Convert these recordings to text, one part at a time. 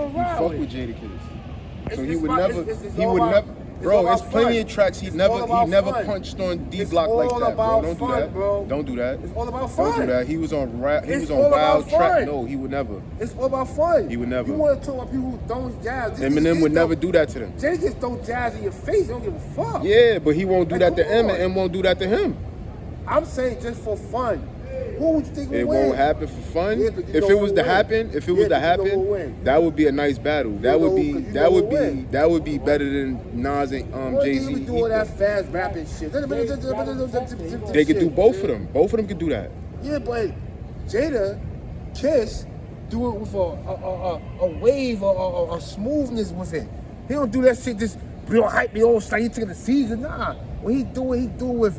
going He around fuck with Jadakiss. So he would never. Bro, it's plenty of tracks he never punched on D Block like that, bro. Don't do that. Bro. Don't do that. It's all about fun. Don't do that. He was on Wild Track. No, he would never. It's all about fun. He would never. You want to talk about people who don't jazz? Eminem would never do that to them. Jadakiss don't jazz in your face. He don't give a fuck. Yeah, but he won't do that to M, and M won't do that to him. I'm saying just for fun. Who would you think would win? It won't happen for fun. Yeah, if it was to happen, that would be a nice battle. That would be better than Nas and Jay-Z. They do all that fast rapping shit. They could do both of them. Both of them could do that. Yeah, but Jadakiss do it with a wave or a smoothness with it. He don't do that shit just real hype me all style. He taking the season. Nah. When he do with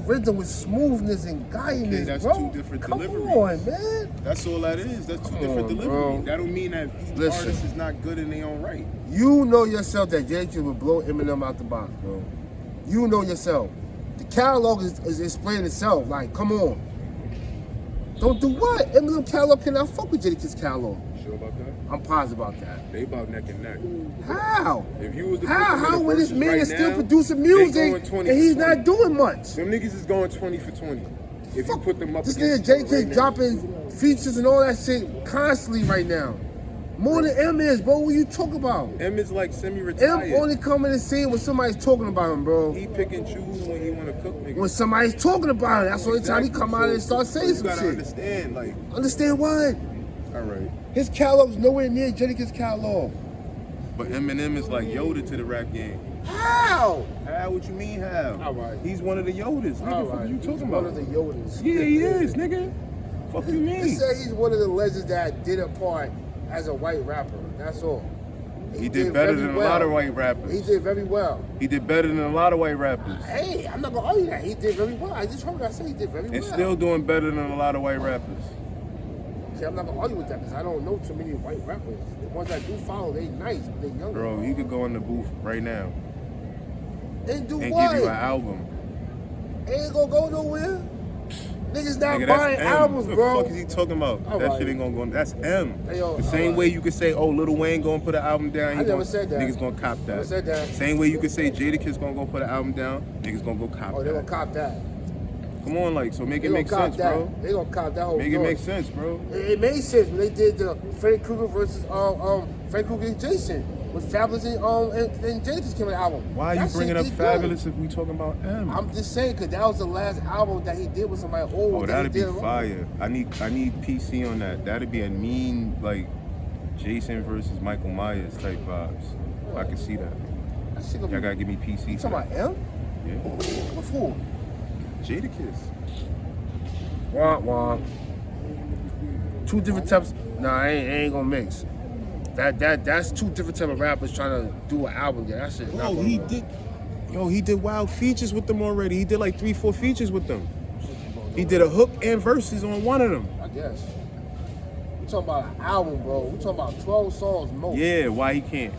rhythm, with smoothness and guidance, okay, that's bro. two different deliveries. Come on, man. That's all that is. That's two different deliveries. That don't mean that each artist is not good in their own right. You know yourself that Jadakiss would blow Eminem out the box, bro. You know yourself. The catalog is explaining itself. Like, come on. Don't do what? Eminem catalog cannot fuck with Jadakiss catalog. Sure about that? I'm positive about that. They about neck and neck. How? If you was to how when this man is still producing music and he's not doing much? Them niggas is going 20 for 20. If you put them up this nigga Jadakiss dropping features and all that shit constantly right now. More than M is, bro. What you talk about? M is like semi-retired. M only come in the scene when somebody's talking about him, bro. He pick and choose when he want to cook niggas. When somebody's talking about it, that's the only time he come out and start saying some shit. You gotta understand, like. Understand what? All right. His catalog's nowhere near Jadakiss catalog. But Eminem is like Yoda to the rap game. How? How? What you mean how? All right. He's one of the Yodas. Nigga, what you talking about? One of the Yodas. Yeah, he is, nigga. Fuck you mean? He said he's one of the legends that did a part as a white rapper. That's all. He did better than a lot of white rappers. He did very well. He did better than a lot of white rappers. Hey, I'm not gonna argue that. He did very well. I just heard that say he did very well. And still doing better than a lot of white rappers. See, I'm not gonna argue with that because I don't know too many white rappers. The ones I do follow, they nice, but they younger. Bro, you could go in the booth right now. And do and what? Give you an album. Ain't gonna go nowhere. Niggas not buying albums, bro. What the fuck is he talking about? All that right. shit ain't gonna go. That's M. Hey, yo, the same way you could say, oh, Lil Wayne gonna put an album down. I never said that. Niggas gonna cop that. Never said that. Same way you could say Jadakiss gonna go put an album down. Niggas gonna go cop that. Oh, they gonna cop that. Come on, like, so make it make sense, bro. They gonna cop that whole Make it make sense, bro. It made sense when they did the Freddy Krueger versus Freddy Krueger and Jason with Fabulous and Jadakiss came with the album. Why are you bringing up Fabulous if we talking about M? I'm just saying because that was the last album that he did with somebody old. Oh, that'd be fire. I need PC on that. That'd be a mean like Jason versus Michael Myers type vibes. Oh. I can see that. Y'all gotta give me PC. You talking about M? Yeah. What for? Jadakiss. Wah. Two different types. Nah, I ain't gonna mix. That's two different type of rappers trying to do an album. Yeah, that shit. Oh, he did. Yo, he did wild features with them already. He did like 3-4 features with them. He did a hook and verses on one of them. I guess. We talking about an album, bro. We talking about 12 songs most. Yeah, why he can't?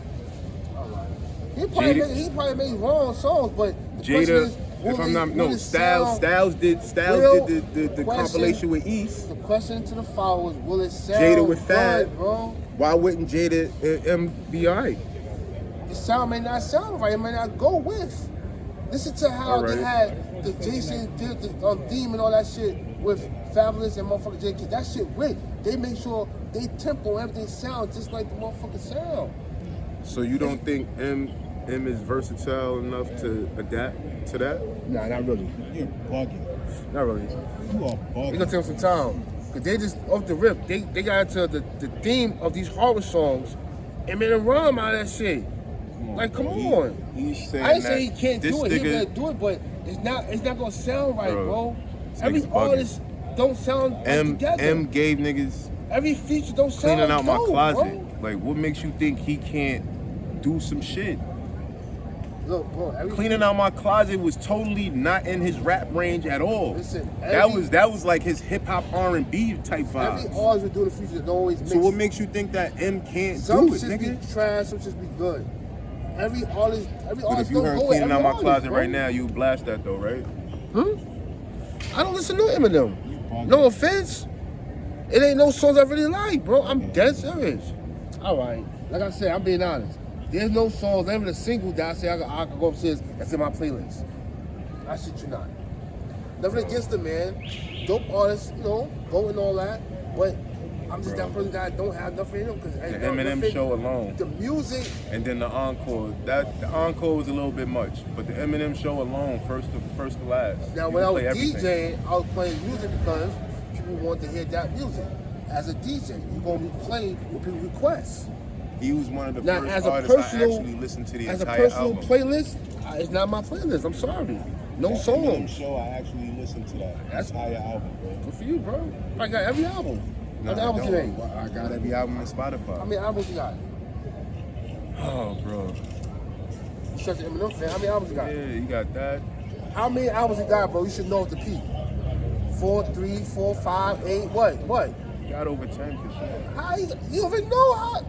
All right. He probably made wrong songs, but the question is, if I'm not, Styles did the compilation with East. The question to the followers, will it sound Jada with Fab, good, bro? Why wouldn't Jada and be alright? The sound may not sound right, it may not go with. Listen to how they had the Jason did the theme and all that shit with Fabulous and motherfucking Jadakiss. That shit went. They make sure they tempo everything sounds just like the motherfucking sound. So you don't think M is versatile enough to adapt to that? Nah, not really. You're bugging. Not really. You are bugging. It's gonna take some time. Cause they just off the rip, they got into the theme of these horror songs and made a rhyme out of that shit. Come on. He's saying I ain't say he can't do it. He can't do it, but it's not gonna sound right, bro. Every artist don't sound together. M gave niggas every feature don't sound cleaning out my closet. Bro. Like, what makes you think he can't do some shit? Look, bro, cleaning out my closet was totally not in his rap range at all. Listen, that was like his hip hop R&B type vibe. Every artist would do the features don't always mix. So what makes you think that M can't some do it, nigga? Some should be trash, some should be good. Every artist but if you heard cleaning out my closet right now, you would blast that though, right? I don't listen to Eminem. No offense. It ain't no songs I really like, bro. I'm dead serious. All right. Like I said, I'm being honest. There's no songs, not even a single that I say I can go upstairs that's in my playlist. I shit you not. Nothing against the man. Dope artist, you know, go and all that. But I'm just that person that don't have nothing in him. Cause the Eminem show alone. The music. And then the encore. The encore was a little bit much. But the Eminem show alone, first to last. Now, when I was DJing, I was playing music because people want to hear that music. As a DJ, you're going to be playing what people request. He was one of the now, first artists I actually listened to the entire album. As a personal playlist, it's not my playlist. I'm sorry. No songs. Show, I actually listened to that entire album, bro. Good for you, bro. I got every album. No, How many albums you name? I got every album on Spotify. How many albums you got? Oh, bro. You such an Eminem fan. How many albums you got? Yeah, you got that. How many albums you got, bro? You should know at the peak. 4, 3, 4, 5, 8. What? Got over 10 for sure. How you even know how?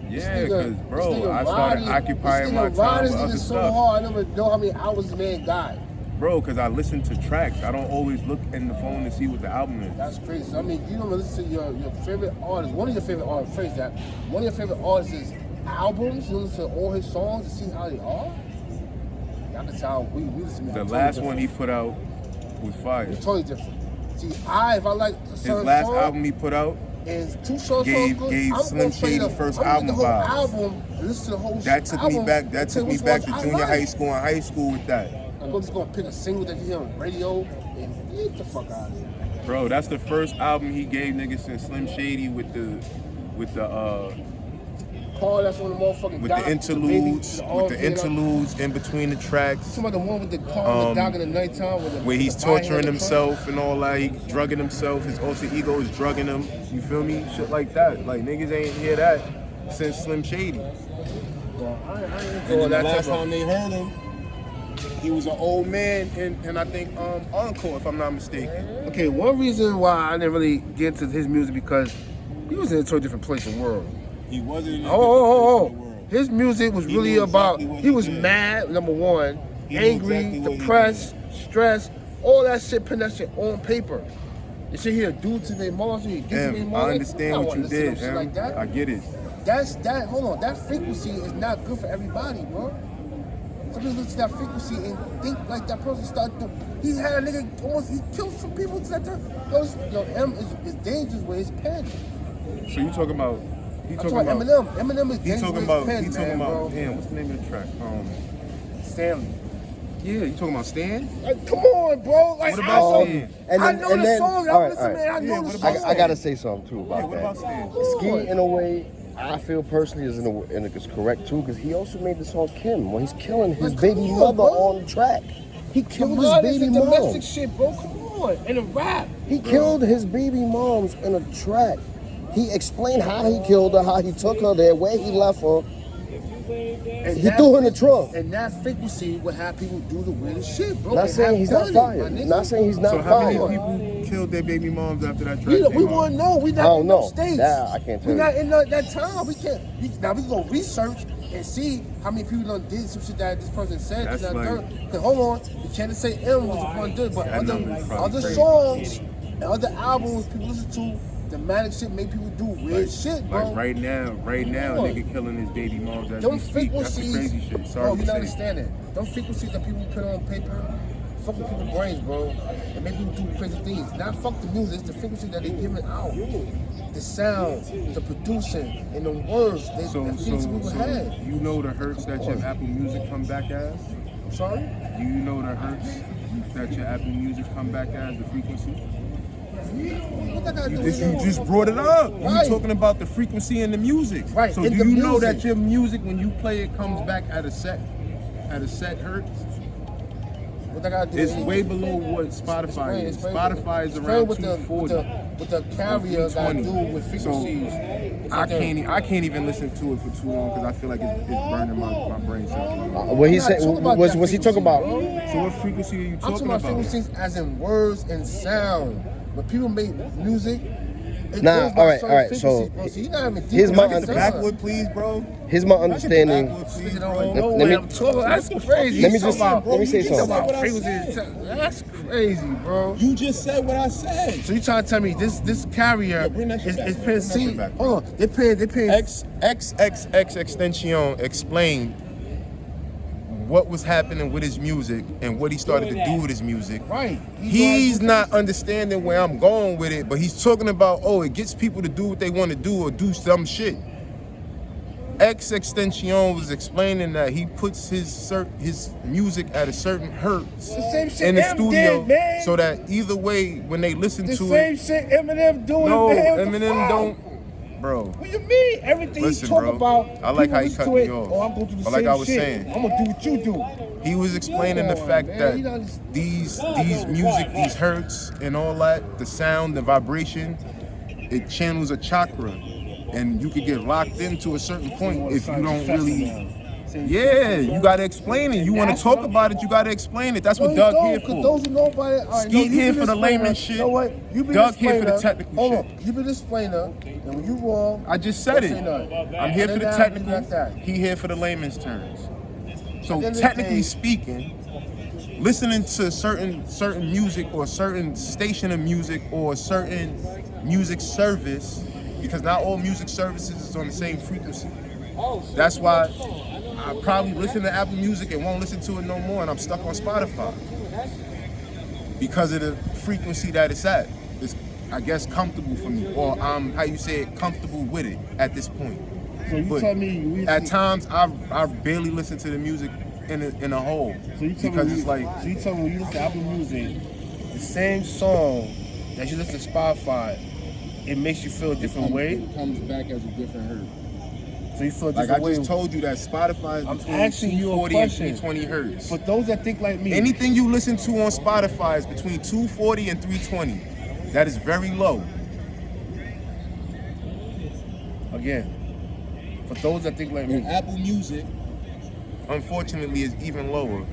Yeah, because, bro, I started occupying my time with other so stuff. Hard. I never know how many hours the man got. Bro, because I listen to tracks. I don't always look in the phone to see what the album is. That's crazy. I mean, you don't listen to your favorite artist. One of your favorite artists, phrase that. One of your favorite artists' albums. You listen to all his songs to see how they are. Y'all can tell we listen to the last one he put out was fire. It's totally different. See, if I like a his certain last song, album he put out and 2 songs gave I'm Slim Shady first album the whole vibes. album and listen to the whole That took album, me back. That took me back to junior high school and high school with that. I'm just gonna pick a single that you hear on the radio and get the fuck out of here. Bro, that's the first album he gave niggas since Slim Shady with the Paul, that's one of the motherfucking with the interludes in between the tracks. Some of the one with the car, the dog in the nighttime, where he's torturing himself and all that. He drugging himself. His alter ego is drugging him. You feel me? Shit like that. Like niggas ain't hear that since Slim Shady. Well, I And then the last time they heard him, he was an old man and I think Encore, if I'm not mistaken. Okay, one reason why I didn't really get into his music because he was in a totally different place in the world. he wasn't in a different place in the world. His music was really knew about, exactly what he he was did. mad, number one, He knew angry, exactly what he depressed, stressed, all that shit, putting that shit on paper. You should hear dude to their moms, I understand what you did, man. like that. I get it. Hold on, that frequency is not good for everybody, bro. Some people listen to that frequency and think like that person started to, he had a nigga almost, he killed some people to that time. M is dangerous with his pen. So you talking about Eminem. Eminem is dangerous with his pen, he talking about bro. damn, what's the name of the track? Stanley. Yeah, you talking about Stan? Like, come on, bro. Like, What about Stan? I know the song. All right. I know the song. I gotta say something too about Yeah, what that. about Stan? Skeet, in a way, I feel personally is correct too, because he also made the song Kim when he's killing his Like, baby come on, mother bro. on the track. He killed his It's baby the domestic mom. shit, bro. Come on. And a rap. He killed his baby moms in a track. He explained how he killed her, how he took her there, where he left her. And He threw her in the trunk. And that frequency would have people do the weirdest shit, bro. Not They saying have he's not done it, fired. my nigga. Not saying he's not So how many fired. people killed their baby moms after that track? We want to know. We I not don't in know. those states. That I can't tell We're not you. in that time. We can't. Now we can go research and see how many people done did some shit that this person said. That's like- Because hold on, you can't just say M was the one did, but That number is probably other crazy. songs and other albums people listen to, dramatic shit make people do weird shit, bro. Like right now, Come on. nigga killing his baby moms as Them we speak. That's the frequencies, crazy shit. bro, Sorry you to don't say. understand it. Them frequencies that people put on paper, fuck with people's brains, bro. And make people do crazy things. Not fuck the music, it's the frequency that they giving out. The sound, the producing, and the words they So people had. you know the hurts that your Apple Music come back as? I'm sorry? Do you know the hurts that your Apple Music come back as, the frequency? What that got to do with You just brought it up. Right. You talking about the frequency in the music. Right, So in do the you know music. that your music, when you play it, comes back at a set hertz? What that got to do It's with way below what Spotify is. Explain Spotify is explain around what 240. What the carrier got to do with frequencies. I can't even listen to it for too long because I feel like it's burning my brain cells. What he I'm not said talking about was that he talking about? frequency, bro. So what frequency are you I'm talking talking about about? frequencies as in words and sound. When people make music, It Nah, goes by all right. certain So frequencies, bro. So you're not even deep here's in my the Get the design. backwood, please, bro. here's my understanding. Please, Nigga bro. don't know Let what me- I'm talking. That's crazy. Let me You just- talking about- let me say you talking something. about frequencies. That's crazy, bro. You just said what I said. So you trying to tell me this carrier Yeah, bring that shit is back. paying Bring that C? shit back. Hold on, they paying. XXX Extension explained what was happening with his music and what he started to do with his music. Right. He's not understanding where I'm going with it, but he's talking about, oh, it gets people to do what they want to do or do some shit. X Extension was explaining that he puts his music at a certain hertz The same shit in the Em studio, did, man. so that either way, when they listen The to same it, shit Eminem doing. no, man, what the Eminem fuck? don't, bro. What you mean? Everything Listen, he talk bro, about, I like people how he listen cut to me it. off. Oh, I'm going to do the But same like I was shit. saying, I'm gonna do what you do. He was explaining the Come on, fact man, that you don't- these music, these hertz and all that, the sound, the vibration, it channels a chakra, and you could get locked into a certain point if you don't really. Yeah, you gotta explain it. You want to talk about it, you gotta explain it. That's what Doug here for. Those who know about it, all right, Skeet you here be for the explainer. layman shit. You know what? You be Doug the here for the explainer. technical Hold shit. on. You be the explainer, and when you wrong, I just said don't it. say nothing. I'm here Other for the than that, technical. you got that. He here for the layman's terms. So At the end of the technically day- speaking, listening to certain music or certain station of music or certain music service, because not all music services is on the same frequency. That's why I probably listen to Apple Music and won't listen to it no more, and I'm stuck on Spotify because of the frequency that it's at. It's, I guess, comfortable for me, or I'm, how you say it, comfortable with it at this point. So you But tell me at times I barely listen to the music in a whole, So you tell because me it's like, so you tell me when you listen to Apple Music, the same song that you listen to Spotify, it makes you feel a different way. It comes back as a different hurt. So you feel a like different I way. just told you that Spotify is I'm between asking you a 240 and question. 320 hertz. For those that think like me, Anything you listen to on Spotify is between 240 and 320. That is very low. again, for those that think like And me, Apple Music, Unfortunately, is even lower.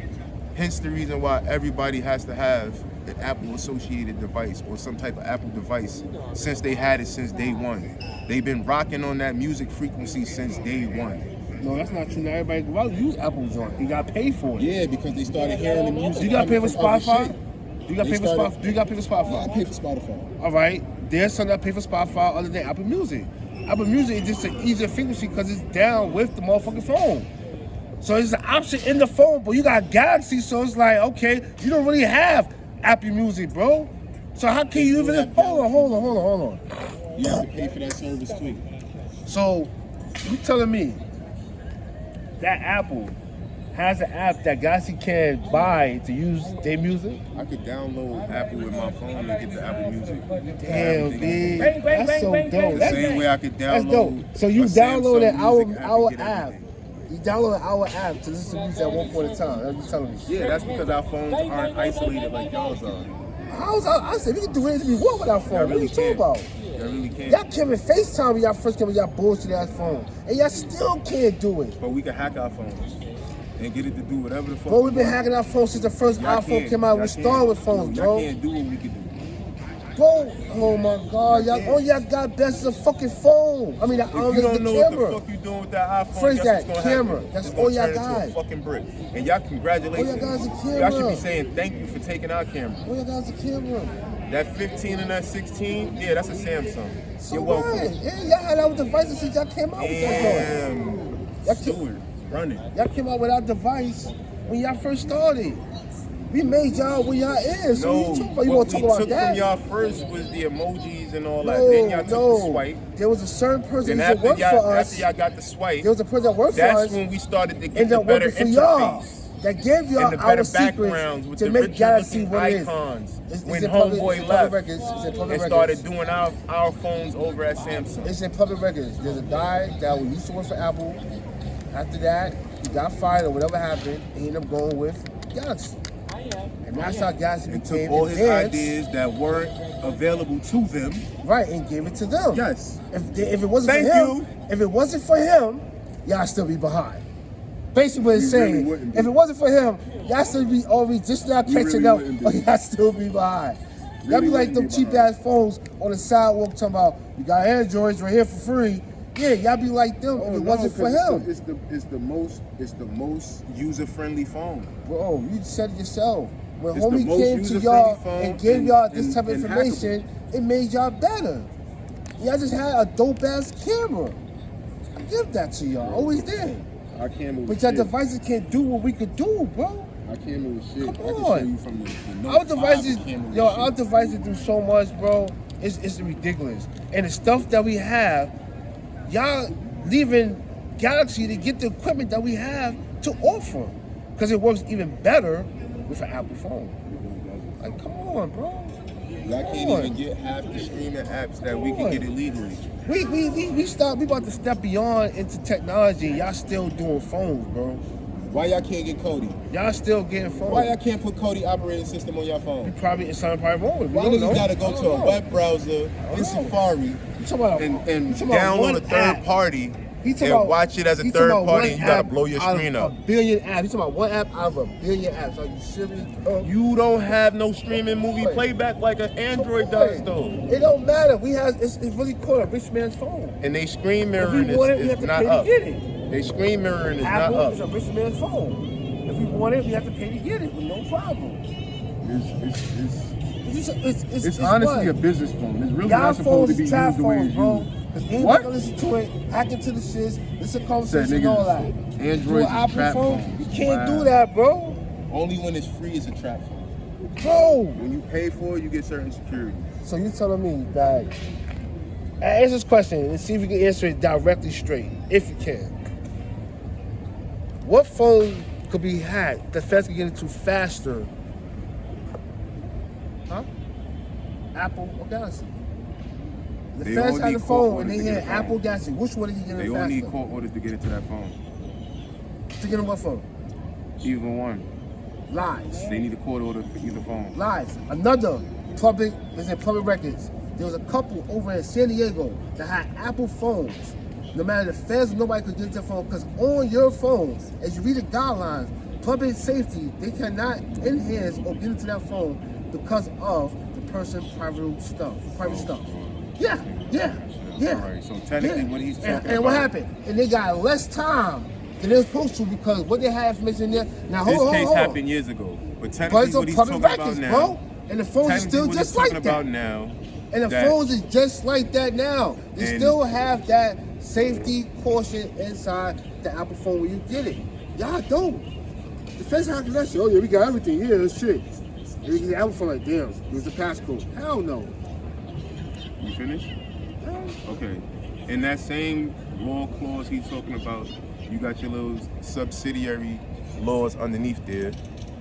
Hence the reason why everybody has to have an Apple associated device or some type of Apple device since they had it since day one. They've been rocking on that music frequency since day one. no, that's not true. Now everybody well, use Apple joint. You got to pay for it. yeah, because they started hearing the music. Do you got to pay for coming from other Spotify? shit. Do you got to They pay for started- Spotify? Do you got to pay for Yeah, I Spotify? pay for Spotify. All right. There's some that pay for Spotify other than Apple Music. Apple Music is just an easier frequency because it's down with the motherfucking phone. So it's an option in the phone, but you got Galaxy, so it's like, okay, you don't really have Apple Music, bro. So how can you even hold on. You have to pay for that service too. So you telling me that Apple has an app that Galaxy can buy to use their music? I could download Apple with my phone and get the Apple Music. Damn, big. That's so dope. The That's same way I could That's download. dope. So you a downloaded Samsung music our and get app. everything. You downloaded our app to listen to music at one point in time. That's what you're telling me. Yeah, that's because our phones aren't isolated like y'all's are. I said we can do anything we want with our phone. Y'all What are really you talking can. about? Y'all really can. Y'all can't even FaceTime when y'all first came with y'all bullshit ass phone. And y'all still can't do it. But we can hack our phones and get it to do whatever the fuck. Bro, we've we been want. hacking our phones since the first Y'all iPhone can't. came out. We Y'all started can't. with phones, Y'all bro. can't do what we can do. Bro, oh my God, y'all, all y'all got best is a fucking phone. I mean, If you don't know camera. what the fuck you doing with that iPhone, Phrase guess that, what's gonna camera. happen? That's It's all gonna y'all turn into got. a fucking brick. And y'all, congratulations. All y'all got is a Y'all should camera. be saying thank you for taking our camera. Oh, y'all got a camera. That 15 and that 16, yeah, that's a Samsung. So You're what? welcome. Yeah, y'all had our devices since y'all came out with that joint. Damn. Y'all Stewart, running. Y'all came out with our device when y'all first started. We made y'all where y'all is. So No, you talk about, you what want to we talk about took that? from y'all first was the emojis and all that. Then y'all took the swipe. There was a certain person Then that after worked for us. after y'all got the swipe, There was a person that worked for that's us. when we started to get Ended the up better working for y'all. interface. That gave y'all And the better our secrets backgrounds with to the make richer Galaxy looking what it is. icons. It's When in public- Homeboy it's in public left records. It's in public and records. started doing our phones over at Samsung. It's in public records. There's a guy that used to work for Apple. After that, he got fired or whatever happened. He ended up going with Galaxy. And that's how Galaxy And became took all his advanced. ideas that weren't available to them. Right, and gave it to them. Yes. If it wasn't Thank for him, you. if it wasn't for him, y'all still be behind. Basically what it's We really saying, wouldn't be. if it wasn't for him, y'all still be already just now We catching really up, wouldn't be. or y'all still be behind. Y'all be like them cheap ass phones on the sidewalk talking about, you got Androids right here for free. Yeah, y'all be like them if it wasn't for him. It's the most user friendly phone. Bro, you said it yourself. When It's the homie most came to user-friendly y'all phone and gave y'all this type of and information, it made y'all better. Y'all just had a dope ass camera. I give that to y'all. Always did. Our camera was But your shit. devices can't do what we could do, bro. Our camera was shit. Come I can on. show you from the Note Our 5, devices, the camera was yo, shit. our devices do so much, bro. It's ridiculous. And the stuff that we have, y'all leaving Galaxy to get the equipment that we have to offer, because it works even better with an Apple phone. Like, come on, bro. Y'all can't even get half the streaming apps that we can get illegally. We about to step beyond into technology. Y'all still doing phones, bro. Why y'all can't get Kodi? Y'all still getting phones. Why y'all can't put Kodi operating system on your phone? It's something probably wrong with it. Why We don't niggas know. gotta go I don't to a know. web browser I in don't know. Safari? You talking about And you talking about download one a third app. party He talking and about- watch it as a he third talking about party one and you gotta app blow your out of screen up. A billion apps. You talking about one app out of a billion apps. Are you serious? You don't have no streaming movie playback like an Android does though. It don't matter. It's really called a rich man's phone. And they screen If mirroring we want it, we is have to not pay to up. get it. They screen mirroring is not Apple up. is a rich man's phone. If we want it, we have to pay to get it with no problem. It's honestly what? a business phone. It's really Y'all not supposed to phones be is trap used the way phones, it's bro. used. Cause ain't What? gonna listen to it, hack into the shits, listen to conversation Said and all niggas that. Androids Do an is Apple trap phone, phones. you can't Wow. do that, bro. Only when it's free is a trap phone. Bro. When you pay for it, you get certain security. So you telling me that? Answer this question and see if you can answer it directly straight, if you can. What phone could be hacked that feds can get into faster? Huh? Apple or Galaxy? The They feds all had need the court phone and orders they to get had a phone. Apple Galaxy. Which one did you get They in all faster? need court orders to get into that phone. To get in what phone? Either one. Lies. They need a court order for either phone. Lies. Another public records. There was a couple over in San Diego that had Apple phones. No matter the feds, nobody could get into their phone because on your phone, as you read the guidelines, public safety, they cannot enhance or get into that phone because of the person's private stuff. Yeah. Alright, so technically what he's talking and what about- happened? And they got less time than they were supposed to because what they had information there. Now This hold case on. happened years ago. But But technically it's what on he's public talking records, about bro. now. And the phones are technically still what he's just like talking that. about now. And the that- phones is just like that now. They And- still have that safety caution inside the Apple phone when you get it. Y'all don't. The feds have that shit. Oh yeah, we got everything. Yeah, that's shit. And you get the Apple phone like, damn, there's a passcode. Hell no. You finished? Okay. In that same law clause he's talking about, you got your little subsidiary laws underneath there,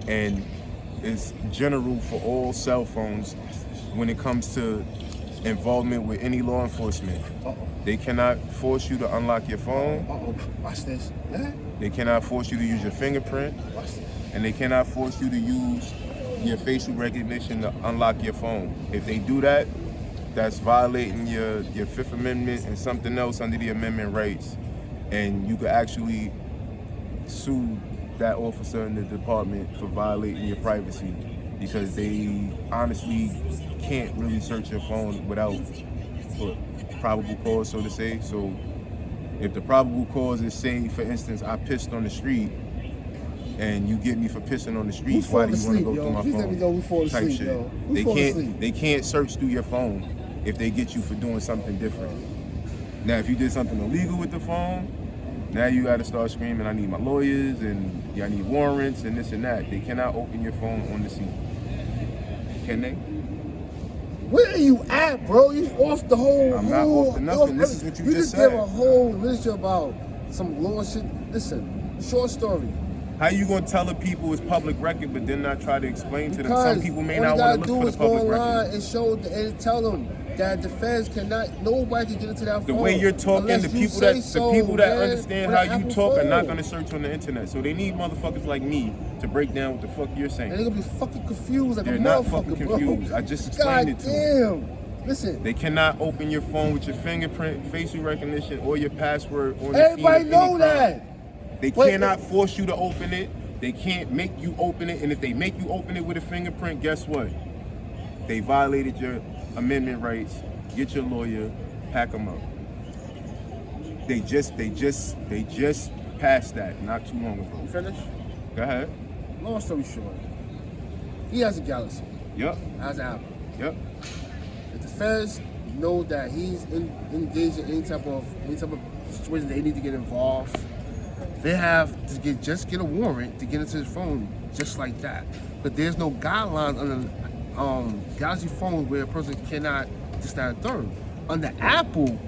and it's general for all cell phones when it comes to involvement with any law enforcement. They cannot force you to unlock your phone. Watch this. Yeah. They cannot force you to use your fingerprint, Watch this. and they cannot force you to use your facial recognition to unlock your phone. If they do that, that's violating your Fifth Amendment and something else under the amendment rights, and you could actually sue that officer in the department for violating your privacy because they honestly can't really search your phone without probable cause, so to say. So if the probable cause is, say, for instance, I pissed on the street, and you get me for pissing on the street, why do you want to go through my Please let me know phone? we fall Type asleep, shit. yo. We fall asleep. They can't search through your phone if they get you for doing something different. Now, if you did something illegal with the phone, now you got to start screaming, I need my lawyers and I need warrants and this and that. They cannot open your phone on the scene. Can they? Where are you at, bro? You off the whole. I'm not off the nothing. This is what you just give said. a whole literature about some law shit. Listen, short story. How you gonna tell the people it's public record, but then not try to explain to them? Some Because people may all not you want gotta to look do for is the go public online record. and show and tell them that the feds cannot. Nobody can get into that The phone. way you're talking, unless the you people say that so, man, understand with how an you Apple talk are not phone. gonna search on the internet. So they need motherfuckers like me to break down what the fuck you're And saying. they're gonna be fucking confused like They're a not motherfucker, fucking bro. confused. I just explained it to them. Damn. Listen. They cannot open your phone with your fingerprint, facial recognition, or your password on the Everybody scene of know any crime. that. They Wait, cannot force you to open it. They can't make you open it. And if they make you open it with a fingerprint, guess what? They violated your amendment rights. Get your lawyer, pack them up. They just passed that not too long ago. You finished? Go ahead. Long story short, he has a Galaxy. Yep. Has an Apple. Yep. If the feds know that he's engaged in any type of situation they need to get involved, they have to get a warrant to get into his phone just like that. But there's no guidelines on the Galaxy phone where a person cannot just that third. On the Apple,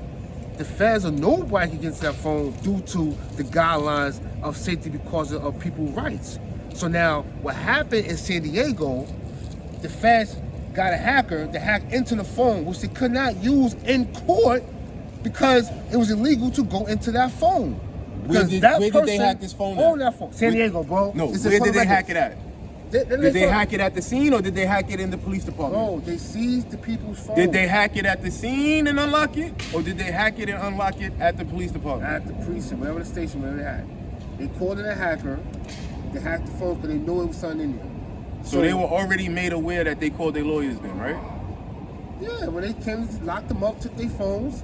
the feds or nobody can get into that phone due to the guidelines of safety because of people's rights. So now, what happened in San Diego, the feds got a hacker to hack into the phone, which they could not use in court because it was illegal to go into that phone. Where did they hack this phone on at? that phone? San Diego, bro. No, where did they hack it at? Did they hack it at the scene or did they hack it in the police department? No, they seized the people's phone. Did they hack it at the scene and unlock it? Or did they hack it and unlock it at the police department? At the precinct, whatever the station, whatever they had. They called in a hacker. They hacked the phone because they knew it was something in there. So they were already made aware that they called their lawyers then, right? Yeah, when they came to lock them up, took their phones,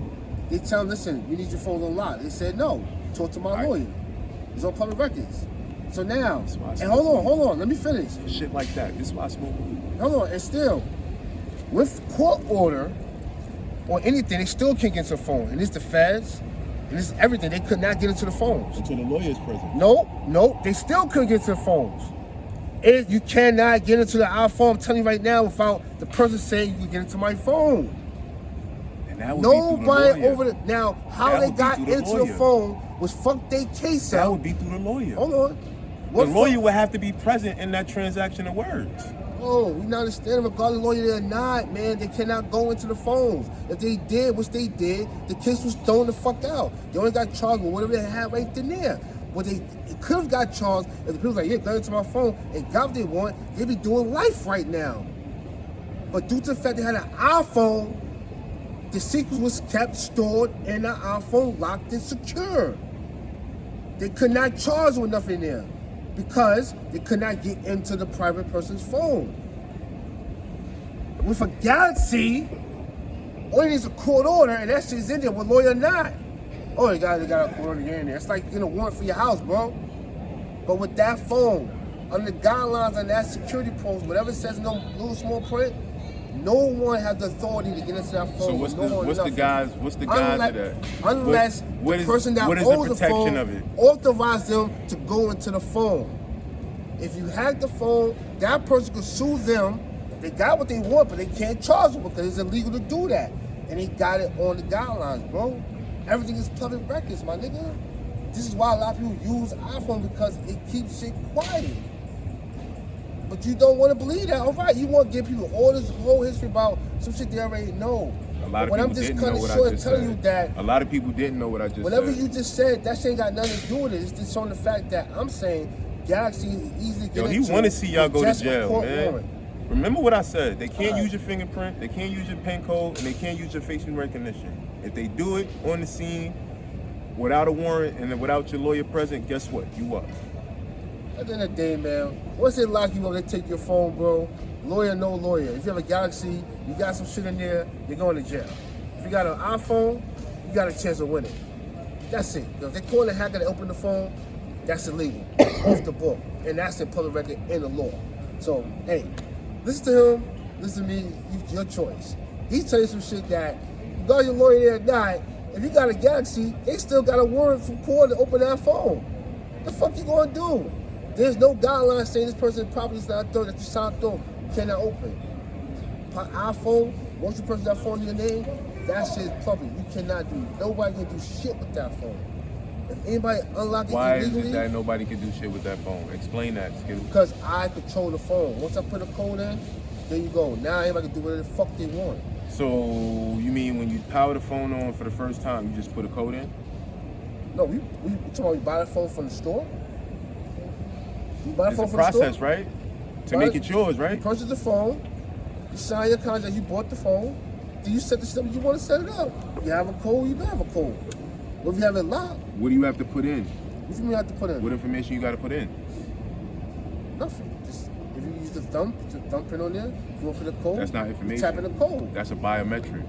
they tell them, listen, you need your phones unlocked. They said, no, talk to my lawyer. It's on public records. So now, and hold on, let me finish. Shit like that. This is why I smoke weed. Hold on, and still, with court order or anything, they still can't get into the phone. And it's the feds, and it's everything. They could not get into the phones. Until the lawyer is present. No, they still couldn't get into the phones. You cannot get into the iPhone, I'm telling you right now, without the person saying you can get into my phone. And that would Nobody be through the over lawyer. the now, how they got into the phone was fuck their case out. That would be through the lawyer. Hold on. The lawyer would have to be present in that transaction of words. Oh, we not understanding regardless of lawyer or not, man. They cannot go into the phones. If they did, which they did, the case was thrown the fuck out. They only got charged with whatever they had right then there. But they could have got charged if the people was like, yeah, go into my phone and got what they want, they'd be doing life right now. But due to the fact they had an iPhone, the secret was kept stored in the iPhone, locked and secure. They could not charge with nothing there because they could not get into the private person's phone. With a Galaxy, all it needs is a court order, and that shit's in there, with lawyer or not. Oh, they got a court order in there. It's like getting a warrant for your house, bro. But with that phone, under the guidelines on that security post, whatever it says in the little small print, no one has the authority to get into that phone. So what's the guys of that? Unless the person that owns the phone authorized them to go into the phone. If you hack the phone, that person could sue them. They got what they want, but they can't charge them because it's illegal to do that. And they got it on the guidelines, bro. Everything is public records, my nigga. This is why a lot of people use iPhone, because it keeps shit quiet. But you don't want to believe that. All right, you want to give people all this whole history about some shit they already know. A lot of people didn't know what I just said. A lot of people didn't know what I just said. Whatever you just said, that shit ain't got nothing to do with it. It's just on the fact that I'm saying Galaxy is easily get into. Yo, he want to see y'all go to jail, man. Warrant. Remember what I said. They can't use your fingerprint, they can't use your PIN code, and they can't use your facial recognition. If they do it on the scene without a warrant and without your lawyer present, guess what? You up. At the end of the day, man, once they lock you up, they take your phone, bro. Lawyer, no lawyer. If you have a Galaxy, you got some shit in there, you're going to jail. If you got an iPhone, you got a chance of winning. That's it. If they call a hacker to open the phone, that's illegal. Off the book. And that's in public record in the law. So, hey, listen to him, listen to me, your choice. He's telling you some shit that, you got your lawyer there or not, if you got a Galaxy, they still got a warrant from court to open that phone. What the fuck you gonna do? There's no guidelines saying this person's property is not done, that you signed through, you cannot open. iPhone, once you purchase that phone in your name, that shit is public. You cannot do, nobody can do shit with that phone. If anybody unlock it Why illegally, is it that nobody can do shit with that phone? Explain that, Skittle. because I control the phone. Once I put a code in, there you go. Now everybody can do whatever the fuck they want. So, you mean when you power the phone on for the first time, you just put a code in? No, we talking about you buy the phone from the store? You buy the It's phone a from the store? process, right? To make it yours, right? You purchase the phone, you sign your contract, you bought the phone, then you set the stuff you want to set it up. You have a code, you don't have a code. But if you have it locked, What do you have to put in? what do you mean you have to put in? What information you got to put in? Nothing. Just If you use the thumbprint on there, you go for the code. That's not information. You tap in the code. That's a biometric.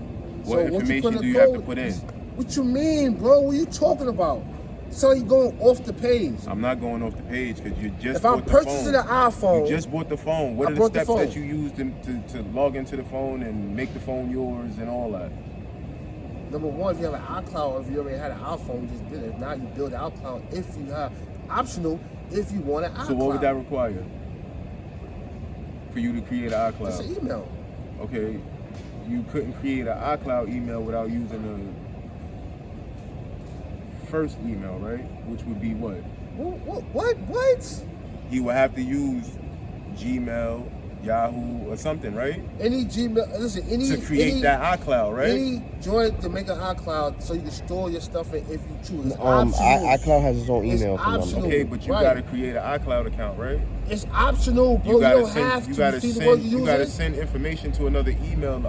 So What information do you have to put in? What you mean, bro? What are you talking about? So you going off the page. I'm not going off the page because you just if I'm bought the phone. purchasing an iPhone. You just bought the phone. What are the steps that you use to log into the phone and make the phone yours and all that? Number one, if you have an iCloud or if you already had an iPhone, you just did it. If not, you build an iCloud if you have optional if you want an iCloud. So what would that require for you to create an iCloud? It's an email. Okay, you couldn't create an iCloud email without using the first email, right? Which would be what? What? You would have to use Gmail, Yahoo, or something, right? Any Gmail, listen, to create that iCloud, right? Any joint to make an iCloud so you can store your stuff in if you choose. It's iCloud has its own email. Okay, but you gotta create an iCloud account, right? It's optional, bro. You don't have to. You gotta send information to another email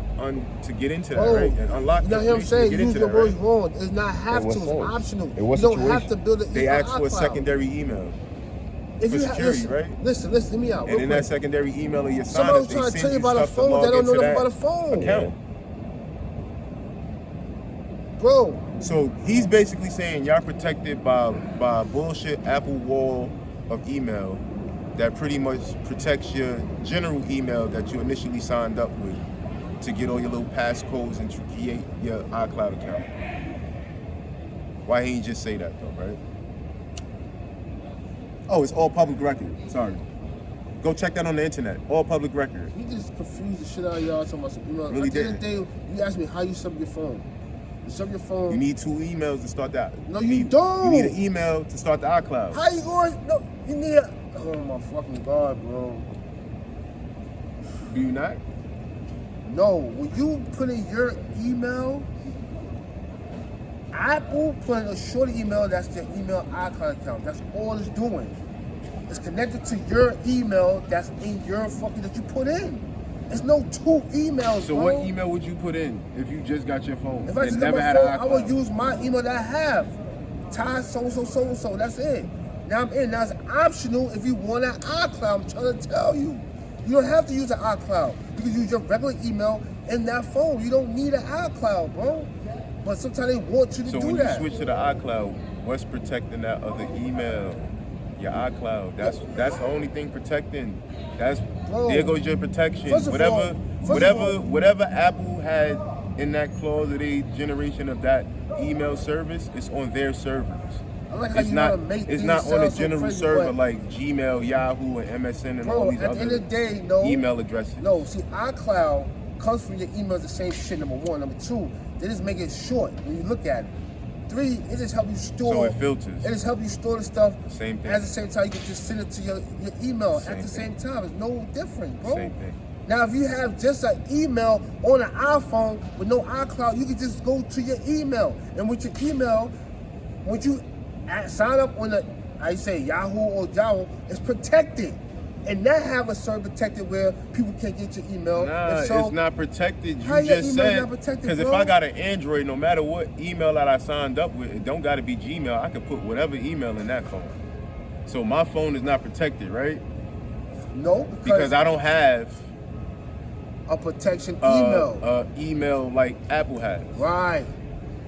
to get into that, right? And unlock. You know what I'm saying? Use the words wrong. It's not have to. It's optional. You don't have to build it. They ask for a secondary email. For security, right? Listen, hear me out. And in that secondary email of your sign somebody's trying to tell you about a phone that don't know nothing about a phone. Account. Bro. So he's basically saying y'all protected by a bullshit Apple wall of email that pretty much protects your general email that you initially signed up with to get all your little passcodes and to create your iCloud account. Why he ain't just say that though, right? Oh, it's all public record. Sorry. Go check that on the internet. All public record. He just confused the shit out of y'all talking about some email. Really At the end of the day, you asked me how you sub your phone. You sub your phone. You need 2 emails to start that. No, you don't. You need an email to start the iCloud. How you going? No, you need a... Oh my fucking God, bro. Do you not? No, when you put in your email, Apple put in a short email, that's the email iCloud account. That's all it's doing. It's connected to your email that's in your fucking, that you put in. It's no 2 emails, so bro. what email would you put in if you just got your phone? If I just got my phone, I would use my email that I have. Ty so. That's it. Now I'm in. Now it's optional if you want an iCloud. I'm trying to tell you. You don't have to use an iCloud. You can use your regular email in that phone. You don't need an iCloud, bro. But sometimes they want you to do that. So when you switch to the iCloud, what's protecting that other email? Your iCloud. That's the only thing protecting. There goes your protection. Whatever Apple had in that clause of their generation of that email service, it's on their servers. I like how it's not on a general server like Gmail, Yahoo, and MSN and all these at other the end of the day, email addresses. No, see, iCloud comes from your emails the same shit, number one. Number two, they just make it short when you look at it. 3, it just helps you store. So it filters. It just helps you store the stuff. Same thing. At the same time, you can just send it to your email Same at the thing. same time. It's no different, bro. Same thing. Now, if you have just an email on an iPhone with no iCloud, you can just go to your email. And with your email, when you sign up on Yahoo or Yahoo, it's protected. And that have a server protected where people can't get your email. Nah, it's not protected. How You just your email said, not protected, because if bro? I got an Android, no matter what email that I signed up with, it don't got to be Gmail. I can put whatever email in that phone. So my phone is not protected, right? No, because I don't have a protection email. Email like Apple has. Right.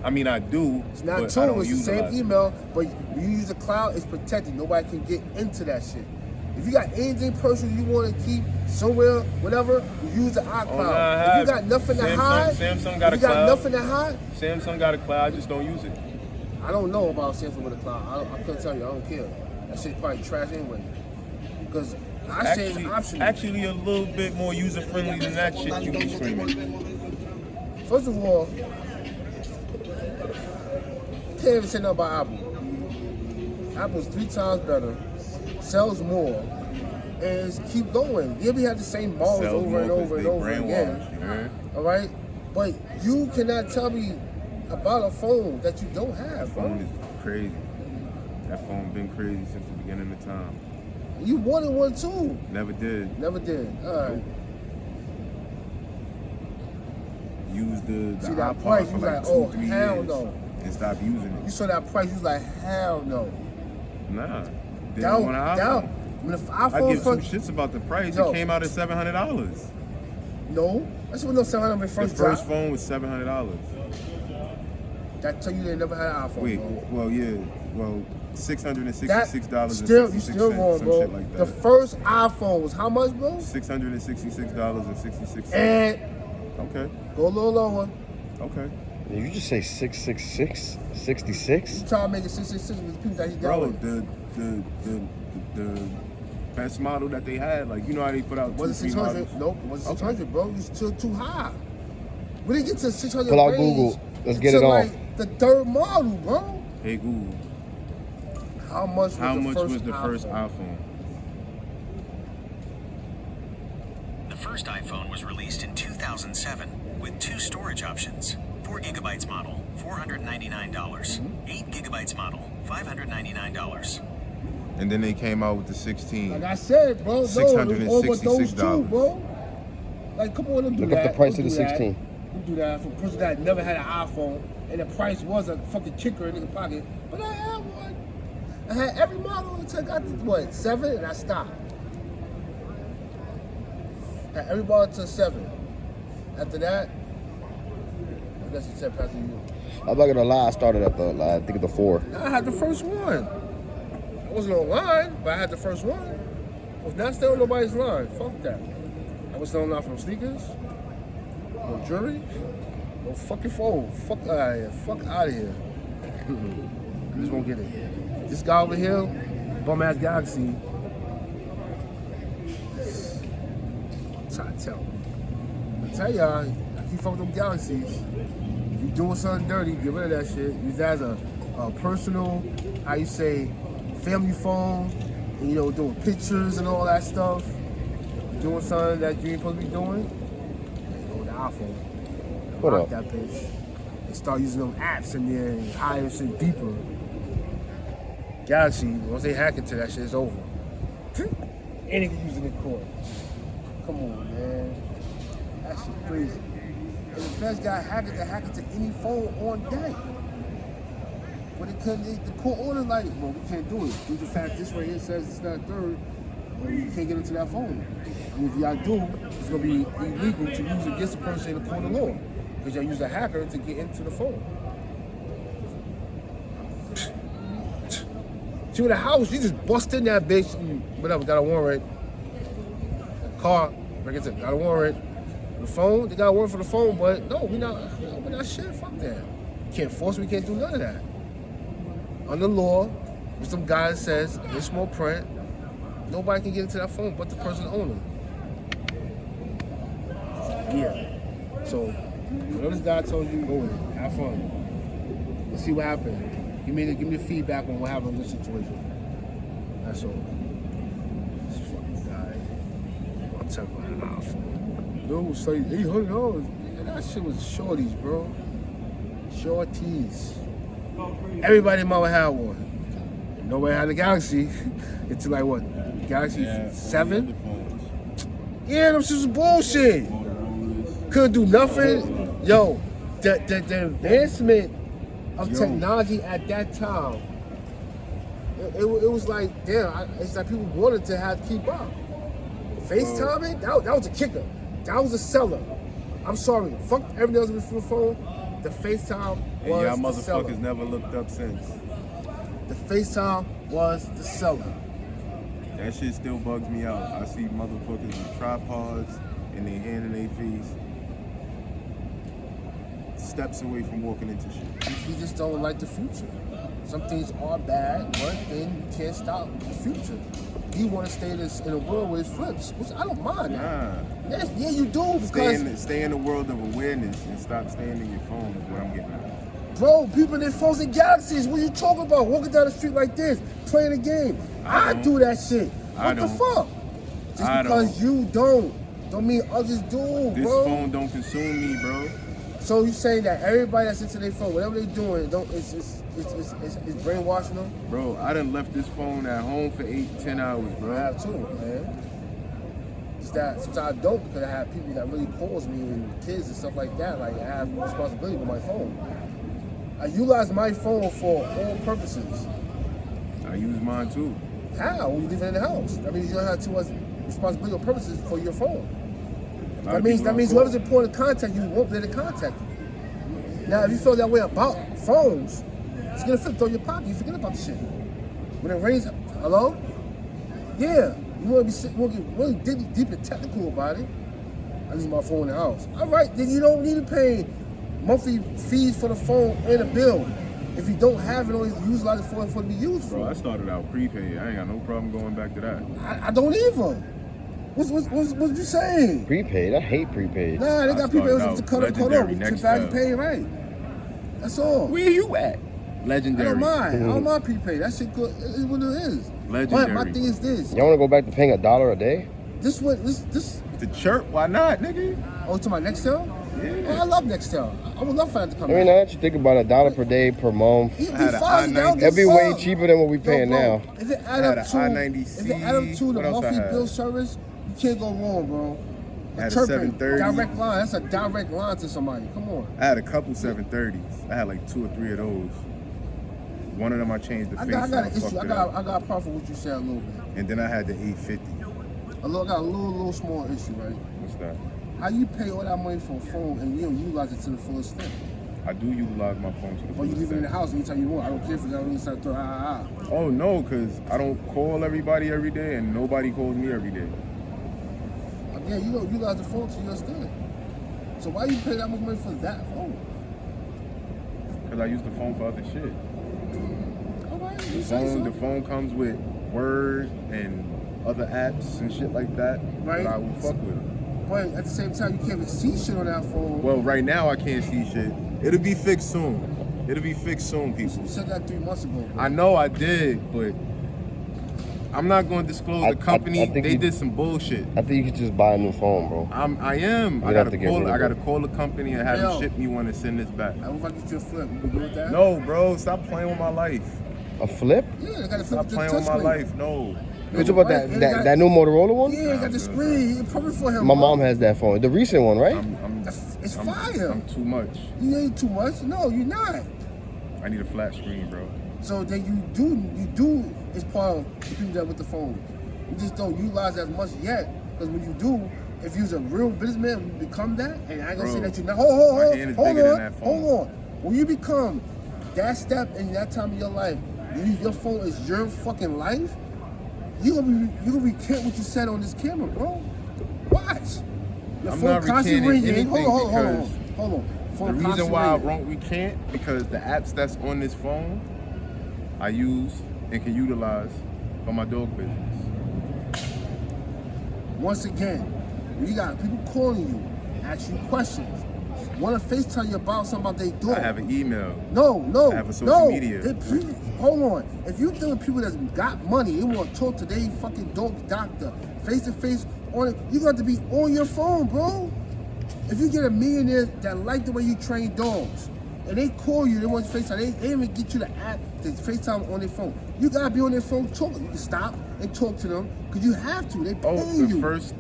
I mean, I do. It's not but true. I don't It's the use same email, but when you use the cloud, it's protected. Nobody can get into that shit. If you got anything personal you want to keep somewhere, whatever, you use the iCloud. If you got nothing to hide, Samsung got a cloud. You got nothing to hide. Samsung got a cloud. I just don't use it. I don't know about Samsung with a cloud. I couldn't tell you. I don't care. That shit's probably trash anyway. Because I say it's optional. Actually, a little bit more user friendly than that shit you be screaming. First of all, you can't even say nothing about Apple. Apple's 3 times better, sells more, and it's keep going. Yeah, we have the same models over and over and over again. All right? But you cannot tell me about a phone that you don't have. That phone is crazy. That phone been crazy since the beginning of time. You wanted one too. Never did. Never did. All right. Use the See that iPod price, for you like like, 2-3 hell years no. and stop using it. You saw that price, you was like, hell no. Nah. Didn't want an iPhone. When the I iPhone give two first, shits about the price. Yo. It came out at $700. no, that's when no $700 when it The first first dropped. phone was $700. That tell you they never had an iPhone. Wait, bro. well, yeah, well, $666 That and still, 66 you still cents, wrong, some bro. shit like The that. first iPhone was how much, bro? $666 and 66 cents. And Okay, go a little lower. okay. You just say 666, 66? You try to make it 666 with the people that he got Bro, with. the best model that they had, like, you know how they put out Was it 2-3 600? models? Nope, it wasn't 600, bro. It's still too high. We didn't get to 600 Pull out range Google. Let's get it until, on. like the third model, bro. Hey Google, How much was how the much first was the first iPhone? iPhone? The first iPhone was released in 2007 with 2 storage options. 4 gigabytes model, $499. 8 gigabytes model, $599. And then they came out with the 16. Like I said, bro, no, it was all but those two, $666. bro. Like, come on, don't do Look that. up the price Don't of the do that. 16. Don't do that for a person that never had an iPhone and the price was a fucking kicker in the pocket. But I had one. I had every model until I got to, what, 7, and I stopped. I had every model until 7. After that, I guess it's 10 past you. I'm not gonna lie, I started at the, I think, the 4. I had the first one. I wasn't online, but I had the first one. I was not staying on nobody's line. Fuck that. I was staying on for no sneakers, no jewelry, no fucking phone. Fuck out of here. Fuck out of here. I just won't get it. This guy over here, bum ass Galaxy. I'm trying to tell. I tell y'all, I keep fucking them Galaxies. If you doing something dirty, get rid of that shit. Use that as a personal, how you say, family phone, and, you know, doing pictures and all that stuff. Doing something that you ain't supposed to be doing, and go to the iPhone. What Lock up? that bitch. And start using them apps in there and higher shit deeper. Galaxy, once they hack into that shit, it's over. And they can use it in court. Come on, man. That shit crazy. And the best guy hack into any phone on deck. But it couldn't, the court order like, well, we can't do it. Due to the fact this right here says it's not third, well, you can't get into that phone. And if y'all do, it's gonna be illegal to use it against the person in the court of law. Because y'all use a hacker to get into the phone. See, with a house, you just bust in that bitch and whatever, got a warrant. Car, break into, got a warrant. The phone, they got a warrant for the phone, but no, we're not shit, fuck that. Can't force, we can't do none of that. Under law, with some guy that says, in small print, nobody can get into that phone but the person owner. Yeah. So, whatever this guy told you, go with it. Have fun. Let's see what happened. Give me the feedback on what happened in this situation. That's all. This fucking guy. I'm talking about an iPhone. Dude was like $800. That shit was shorties, bro. Shorties. Everybody in my had one. Nobody had a Galaxy. It's like what? Galaxy 7? Yeah, them shit was bullshit. Couldn't do nothing. Yo, the advancement of technology at that time, it was like, damn, it's like people wanted to keep up. FaceTiming, that was a kicker. That was a seller. I'm sorry, fuck everything else before the phone. The FaceTime was y'all the seller. motherfuckers never looked up since. The FaceTime was the seller. That shit still bugs me out. I see motherfuckers with tripods and they hand in their face. Steps away from walking into shit. You just don't like the future. Some things are bad, but then you can't stop the future. You want to stay in a world where it flips, which I don't mind that. Nah. Yeah, you do, because Stay in the world of awareness and stop staying in your phone is what I'm getting at. bro, people in their phones and Galaxies, what are you talking about? Walking down the street like this, playing a game. I do that shit. What the fuck? Just because you don't mean others do, bro. This phone don't consume me, bro. So you saying that everybody that's into their phone, whatever they doing, it's brainwashing them? Bro, I done left this phone at home for 8-10 hours, bro. I have too, man. It's that sometimes I don't, because I have people that really calls me and kids and stuff like that. Like, I have responsibility with my phone. I utilize my phone for all purposes. I use mine too. How? When you leave it in the house. That means you don't have too much responsibility or purposes for your phone. That means whoever's important to contact you won't be able to contact you. Now, if you feel that way about phones, it's gonna flip through your pocket. You forget about the shit. When it rains, hello? Yeah, you wanna get really deep and technical about it. I use my phone in the house. All right, then you don't need to pay monthly fees for the phone and a bill. If you don't have it or use a lot of phone for it to be used for. Bro, I started out prepaid. I ain't got no problem going back to that. I don't either. What you saying? Prepaid? I hate prepaid. Nah, they got prepaid to cut up. To value pay, right? That's all. Where you at? Legendary. I don't mind. I don't mind prepaid. That shit good. It's what it is. Legendary. But my thing is this. Y'all wanna go back to paying $1 a day? This. The chirp? Why not, nigga? Oh, to my Nextel? Yeah. Oh, I love Nextel. I would love for that to come I mean, back. now that you think about it, $1 per day per month, It'd I had be a fine now. I-90. that'd be way cheaper than what we paying now. If it add I had up a to I-90C. if it add up to the What else I monthly had? bill service, you can't go wrong, bro. I had a Chirping, 730. direct line. That's a direct line to somebody. Come on. I had a couple 730s. I had like 2 or 3 of those. One of them I changed the face. I got an fucked issue. it I up. got a problem with what you said a little bit. And then I had the 850. I got a little small issue, right? What's that? How you pay all that money for a phone and you don't utilize it to the fullest extent? I do utilize my phone to the Or you fullest leave it in the extent. house anytime you want. I don't care for that. I don't start throwing Oh no, because I don't call everybody every day and nobody calls me every day. Again, you don't utilize the phone to your extent. So why you pay that much money for that phone? Because I use the phone for other shit. All right, you say so. The phone comes with Word and other apps and shit like that. Right. That I will fuck with. But at the same time, you can't even see shit on that phone. Well, right now I can't see shit. It'll be fixed soon. It'll be fixed soon, people. You said that 3 months ago, bro. I know I did, but I'm not going to disclose the company. I think they did some bullshit. I think you could just buy a new phone, bro. I am. I have gotta to get rid of I it. gotta call the company and have Yo. them ship me one and send this back. I hope I get you a flip. You good with that? No, bro, stop playing with my life. A flip? Yeah, they got a flip Stop with the playing with my touchscreen. life. No. You talking about Right, and they got- that new Motorola one? Yeah, they got the screen. It's perfect for him. My bro. mom has that phone. The recent one, right? It's fire. I'm too much. You ain't too much. No, you're not. I need a flat screen, bro. So then you do is part of the people that with the phone. You just don't utilize as much yet. Because when you do, if you're a real businessman, when you become that, and I ain't gonna say Bro, that you're not. Hold my hand is bigger than that phone. Hold on. When you become that step in that time of your life, your phone is your fucking life. You gonna recant what you said on this camera, bro. Watch. Your I'm phone not constantly recanting ringing. anything Hold on. The Phone reason constantly why I ringing. won't recant because the apps that's on this phone I use and can utilize for my dog business. Once again, when you got people calling you, ask you questions, want to FaceTime you about something about their dog. I have an email. No. I have a social media. Hold on. If you dealing with people that's got money, they want to talk to their fucking dog doctor face to face on it, you got to be on your phone, bro. If you get a millionaire that like the way you train dogs, and they call you, they want to FaceTime, they even get you the app to FaceTime on their phone. You gotta be on their phone talking. You can stop and talk to them because you have to. They pay you.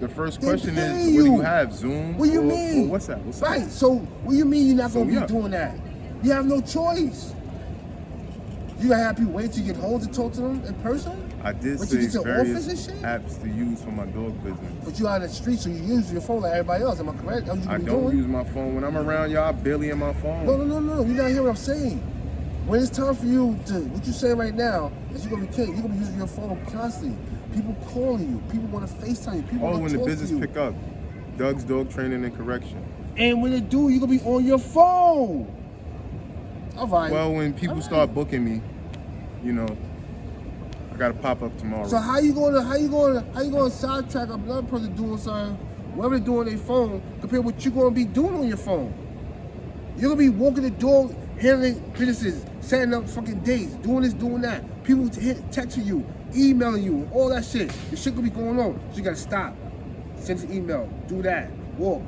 The first They question pay is, what do you. you have? Zoom? What do you Or mean? what's that? Right. So what do you mean you're not So, gonna be yeah. doing that? You have no choice. You gotta have people wait till you get home to talk to them in person. I did But you say get your various office and shit? apps to use for my dog business. But you out in the street, so you use your phone like everybody else. Am I correct? That's what I you be don't doing. use my phone. When I'm around y'all, I barely in my phone. No. You not hear what I'm saying. When it's time for you to, what you saying right now, is you're gonna be using your phone constantly. People calling you. People want to FaceTime you. People want when to the talk business to you. pick up, Doug's Dog Training and Correction. And when they do, you're gonna be on your phone. All right. Well, when people start booking me, you know, I got to pop up tomorrow. So how you gonna sidetrack another person doing something, whatever they do on their phone, compared to what you're gonna be doing on your phone? You're gonna be walking the dog, handling businesses, setting up fucking dates, doing this, doing that. People texting you, emailing you, all that shit. The shit gonna be going on. So you gotta stop. Send an email, do that, walk.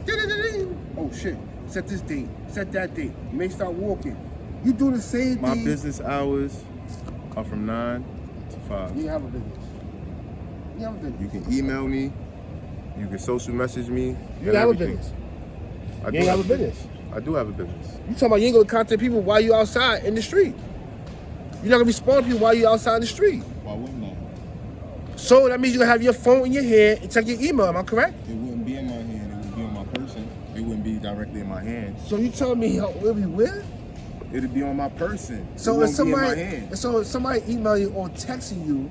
Oh shit, set this date, set that date. You may start walking. You do the same My thing. business hours are from 9 to 5. You have a business. You have a business. You can email me. You can social message me. You and have a everything. business. I You do ain't have a business. I do have a business. You talking about you ain't gonna contact people while you outside in the street. You're not gonna respond to people while you outside in the street. Why wouldn't I? So that means you have your phone in your hand and check your email. Am I correct? It wouldn't be in my hand. It would be on my person. It wouldn't be directly in my hand. So you telling me how it'll be where? It'd be on my person. So it if won't be in my hand. so if somebody email you or texting you,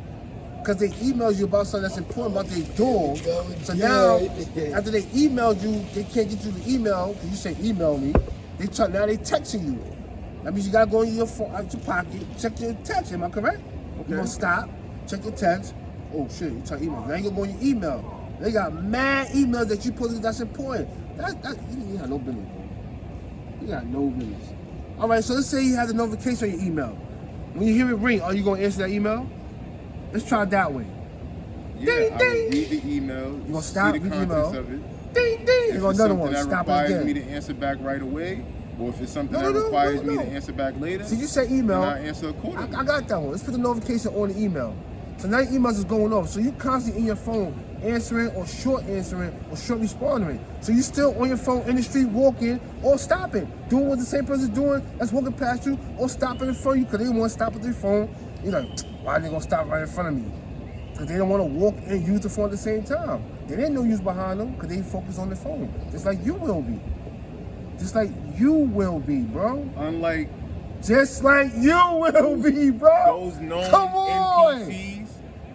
because they emailed you about something that's important about their dog. So now, after they emailed you, they can't get you the email because you say email me. Now they texting you. That means you gotta go in your phone, out your pocket, check your text. Am I correct? Okay. You gonna stop, check your text. Oh shit, you check email. Now you gonna go on your email. They got mad emails that you posted that's important. You got no business, bro. You got no business. All right, so let's say you have the notification on your email. When you hear it ring, are you gonna answer that email? Let's try it that way. Yeah, ding, I ding. would read the email. You gonna stop, see the read the contents email. of it. Ding, ding. If Go it's another something one. that Stop requires again. me to answer back right away, or if it's something No, that requires me no. to answer back later, So you say email. then I answer accordingly. I got that one. Let's put the notification on the email. So now your emails is going off. So you constantly in your phone answering or short responding. So you still on your phone in the street walking or stopping, doing what the same person's doing that's walking past you, or stopping in front of you because they don't want to stop with their phone. You're like, why are they gonna stop right in front of me? Because they don't want to walk and use the phone at the same time. They didn't know you was behind them because they focus on the phone. Just like you will be. Just like you will be, bro. Unlike Just like you will be, bro. those known Come on. NPCs,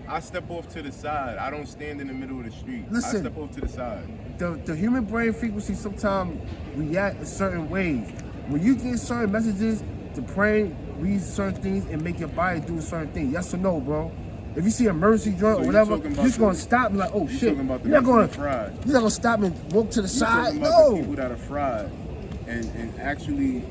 I step off to the side. I don't stand in the middle of the street. Listen. I step off to the side. The human brain frequency sometimes react in certain ways. When you get certain messages, the brain reads certain things and make your body do a certain thing. Yes or no, bro? If you see a emergency joint or whatever, you're just gonna stop and like, oh shit. Talking about the You're not people that fried. gonna stop and walk to the You're side. talking about the No. people that are fried, and actually,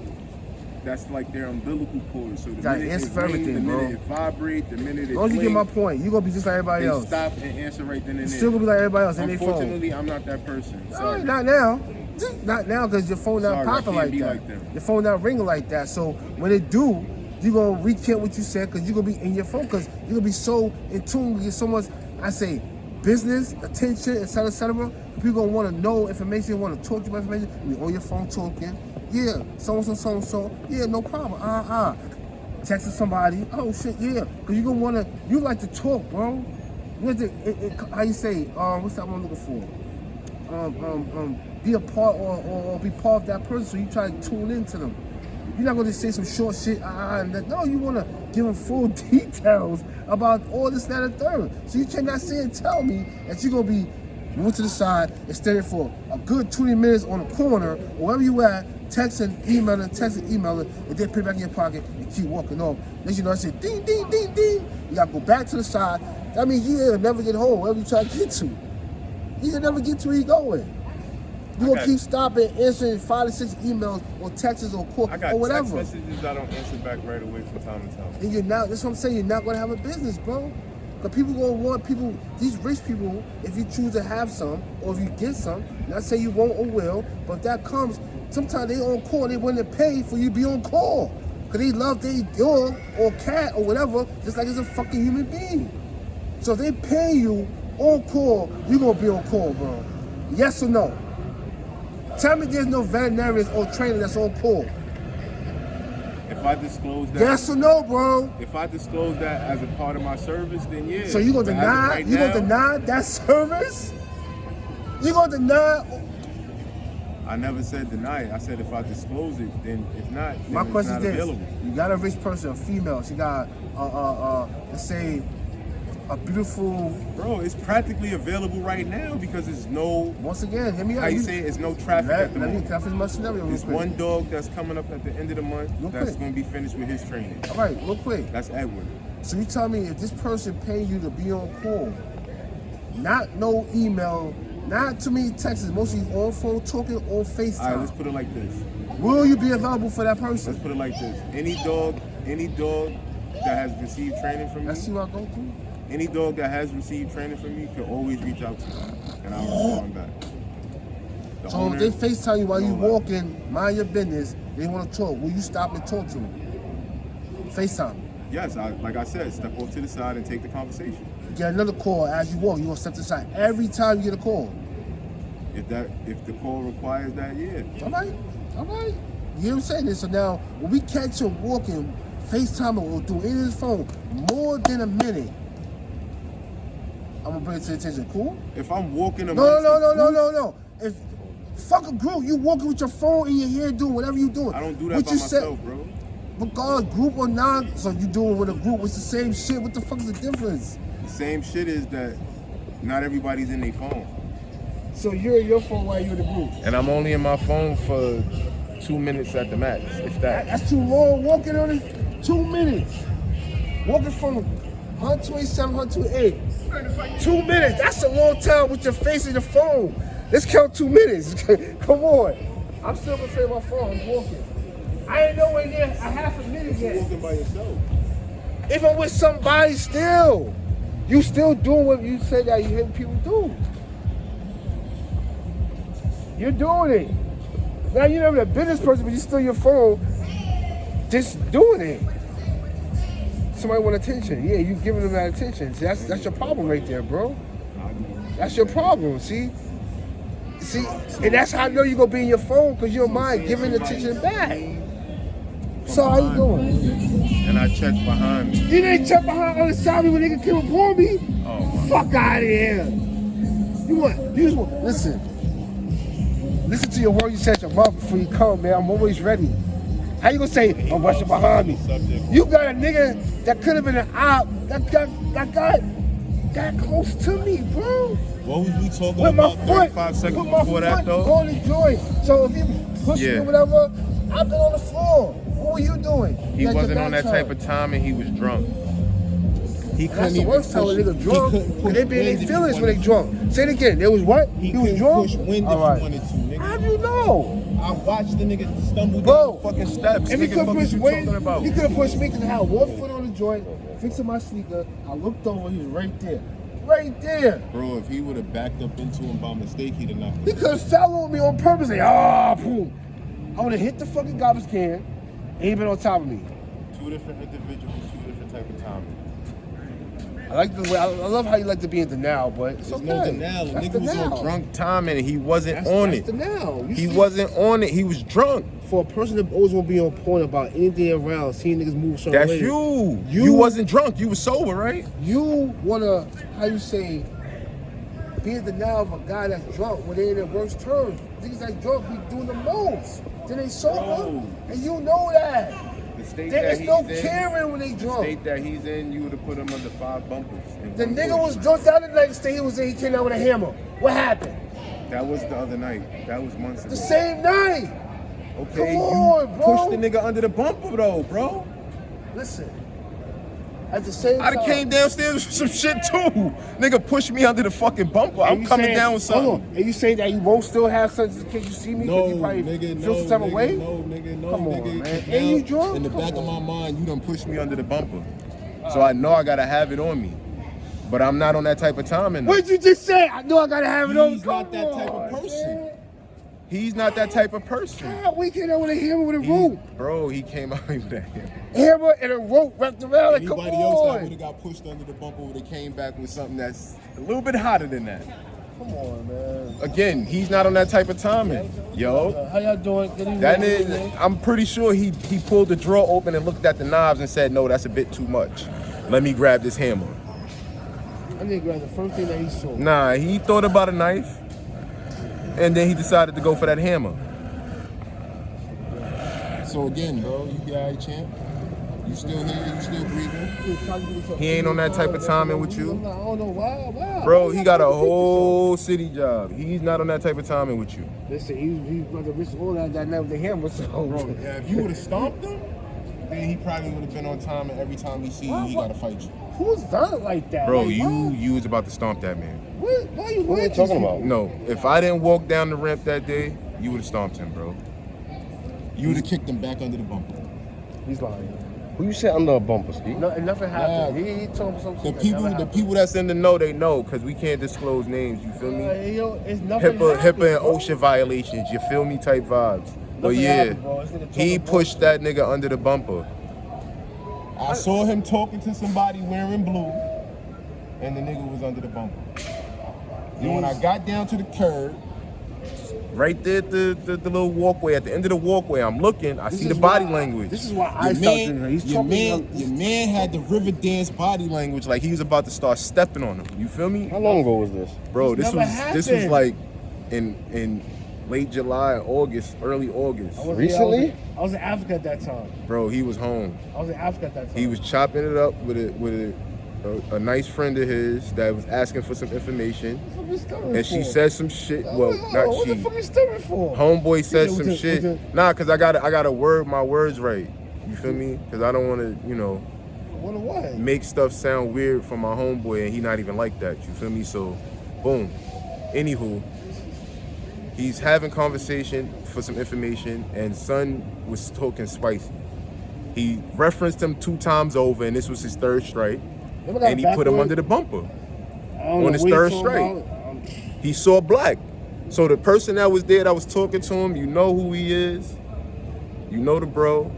that's like their umbilical cord. So the Gotta minute answer it for rings, everything, the minute bro. it vibrate, the minute it As long as you get my blink, point, you're gonna be just like everybody they else. stop and answer right then and You're there. still gonna be like everybody else in their phone. Unfortunately, I'm not that person. All Sorry. right, not now. Not now because your phone not Sorry, I popping can't like be that. like them. Your phone not ringing like that. So when it do, you're going to recount what you said because you're going to be in your phone because you're going to be so in tune with so much, I say, business, attention, et cetera, et cetera. People going to want to know information, want to talk to you about information. You're on your phone talking. Yeah, so-and-so. Yeah, no problem. Texting somebody. Oh, shit, yeah. Because you're going to want to, you like to talk, bro. You have to, how you say, what's that one I'm looking for? Be a part or be part of that person, so you try to tune into them. You're not gonna say some short shit, no, you wanna give them full details about all this, that, and third. So you cannot say and tell me that you're gonna be moving to the side and standing for a good 20 minutes on a corner, or wherever you at, texting, emailing, and then put it back in your pocket and keep walking off. Then you know I say ding, ding, ding, ding. You gotta go back to the side. That means you'll never get home, wherever you try to get to. You can never get to where you're going. You're going to keep stopping, answering 5 to 6 emails or texts or calls or whatever. Text messages I don't answer back right away from time to time. And that's what I'm saying, you're not going to have a business, bro. Because people going to want these rich people, if you choose to have some or if you get some, not say you won't or will, but if that comes, sometimes they on call, they want to pay for you to be on call. Because they love their dog or cat or whatever, just like it's a fucking human being. So if they pay you on call, you're going to be on call, bro. Yes or no? Tell me there's no veterinarians or trainer that's on call. If I disclose that, Yes or no, bro? if I disclose that as a part of my service, then yeah. So you gonna But as of deny? right You gonna now, deny that service? You gonna deny? I never said deny it. I said if I disclose it, then if not, then My it's question not is this: available. you got a rich person, a female. She got let's say a beautiful. Bro, it's practically available right now because it's no. Once again, hear me out. How you say it? It's no traffic at the Let me moment. can I finish my scenario real There's quick? one dog that's coming up at the end of the month Real that's quick. going to be finished with his training. All right, real quick. That's Edward. So you tell me if this person paying you to be on call, not no email, not too many texts, mostly on phone talking or FaceTime. All right, let's put it like this. Will you be available for that person? Let's put it like this. Any dog that has received training from Let's see me, what I go through. any dog that has received training from me can always reach out to me, and I'll respond back. The So owner- if they FaceTime you while you no, like- walking, mind your business, they want to talk, will you stop and talk to them? FaceTime. Yes, like I said, step off to the side and take the conversation. Get another call as you walk, you gonna step to the side every time you get a call. If the call requires that, yeah. All right. You hear what I'm saying? So now, when we catch you walking, FaceTime or do any of his phone more than a minute, I'm gonna bring it to your attention. Cool? If I'm walking No. If fuck a group, you walking with your phone in your hair doing whatever you doing. I don't do that by myself, bro. Regardless, group or non, so you doing with a group, it's the same shit. What the fuck is the difference? The same shit is that not everybody's in their phone. So you're in your phone while you're in the group. And I'm only in my phone for 2 minutes at the max, if that. That's too long. Walking on it, 2 minutes. Walking from 127, 128. 2 minutes. That's a long time with your face in the phone. Let's count 2 minutes. Come on. I'm still gonna say my phone. I'm walking. I ain't nowhere near a half a minute yet. You're walking by yourself. If I'm with somebody still, you still doing what you said that you hate people do. You're doing it. Now you're not a business person, but you still your phone, just doing it. Somebody want attention. Yeah, you giving them that attention. See, that's your problem right there, bro. That's your problem, see? See, and that's how I know you're gonna be in your phone, because your mind giving attention back. So how you doing? And I checked behind me. You didn't check behind on the side of me when nigga came upon me? Oh, fuck out of here. You just want, listen to your word you said your mouth before you come, man. I'm always ready. How you gonna say, I'm rushing behind me? You got a nigga that could have been an op that got close to me, bro. What was we talking with about? My foot, 35 seconds with my before foot that, though. on the joint. So if you push me or whatever, I've been on the floor. What were you doing? He wasn't on that type of time, and he was drunk. He That's the worst time when niggas drunk. Cause they be in their feelings when they drunk. Say it again. There was what? He was drunk? Push wind if he wanted to, nigga. How do you know? I watched the nigga stumble Bro, down the fucking steps. If he could push wind, about? he could have pushed me because I had 1 foot on the joint, fixing my sneaker. I looked over, he was right there. Right there. Bro, if he would have backed up into him by mistake, he'd have knocked him. He could have fell on me on purpose. Like, boom. I would have hit the fucking garbage can, and he been on top of me. Two different individuals, two different type of timing. I like the way. I love how you like to be in denial, but it's okay. No denial. That's Nigga was denial. On drunk timing, and he wasn't on That's it. denial. He wasn't on it. He was drunk. For a person that always want to be on point about anything around, seeing niggas move certain That's ways. you. You wasn't drunk. You was sober, right? You wanna, how you say, be in denial of a guy that's drunk when they in their worst terms. Niggas that drunk be doing the most. Then they sober, and you know that. The state There that is he's no in, caring when they the drunk. state that he's in, you would have put him under 5 bumpers. The nigga was drunk the other night. The state he was in, he came out with a hammer. What happened? That was the other night. That was months ago. The same night. Okay, Come on, you bro. pushed the nigga under the bumper though, bro. Listen. At the same I time. done came downstairs with some shit too. Nigga pushed me under the fucking bumper. I'm coming down with something. Hold on. And you saying that you won't still have such in case you see me? No, you probably nigga, feel some type of way? No, nigga, no, Come on, nigga. man. Now, And you drunk? in the Come back of my on. mind, you done pushed Me under the bumper. So I know I gotta have it on me. But I'm not on that type of timing. What did you just say? I know I gotta have it on. He's not that type of person. He's not that type of person. We came out with a hammer with a rope. Bro, he came out with that hammer. Hammer and a rope wrapped around it. Come Anybody else that would on. have got pushed under the bumper would have came back with something that's A little bit hotter than that. Come on, man. Again, he's not on that type of timing. Yo. How y'all doing? Good evening. That is, I'm pretty sure he pulled the drawer open and looked at the knives and said, no, that's a bit too much. Let me grab this hammer. I need to grab the first thing that he saw. Nah, he thought about a knife and then he decided to go for that hammer. So again, bro, you be alright, champ? You still here? You still breathing? He ain't on that type of timing with you. I don't know why. Bro, he got a whole city job. He's not on that type of timing with you. Listen, he's about to risk all that night with the hammer. So, Bro, yeah, if you would have stomped him, then he probably would have been on time, and every time he see you, he gotta fight you. Who's done it like that? Bro, Like, you was about to stomp that man. why you What are you with talking these about? people? No, if I didn't walk down the ramp that day, you would have stomped him, bro. You would have kicked him back under the bumper. He's lying. Who you said under a bumper, Skeet? Nothing happened. Nah. He told me something. The people that's in the know, they know, because we can't disclose names, you feel me? It's nothing HIPAA and happened, bro. OSHA violations, you feel me, type vibes. But Nothing yeah, happened, bro. This nigga he talking pushed that nigga under the bumper. I saw him talking to somebody wearing blue, and the nigga was under the bumper. Then when I got down to the curb, Right there at the little walkway, at the end of the walkway, I'm looking, I see the body language. This is why I started. Your man had the river dance body language like he was about to start stepping on him. You feel me? How long ago was this? Bro, this was like in late July, August, early August. Recently? I was in Africa at that time. Bro, he was home. I was in Africa at that time. He was chopping it up with a nice friend of his that was asking for some information. What the fuck you And she for? said some shit. Well, not What she. the fuck you stirring for? Homeboy said Was some it- shit. was Nah, cause I gotta word my words right. You feel me? Cause I don't want to, What? make stuff sound weird for my homeboy, and he not even like that. You feel me? So, boom. Anywho, he's having conversation for some information, and son was talking spicy. He referenced him 2 times over, and this was his 3rd strike, and he put him under the bumper on his 3rd strike. He saw black. So the person that was there that was talking to him, you know who he is. You know the bro.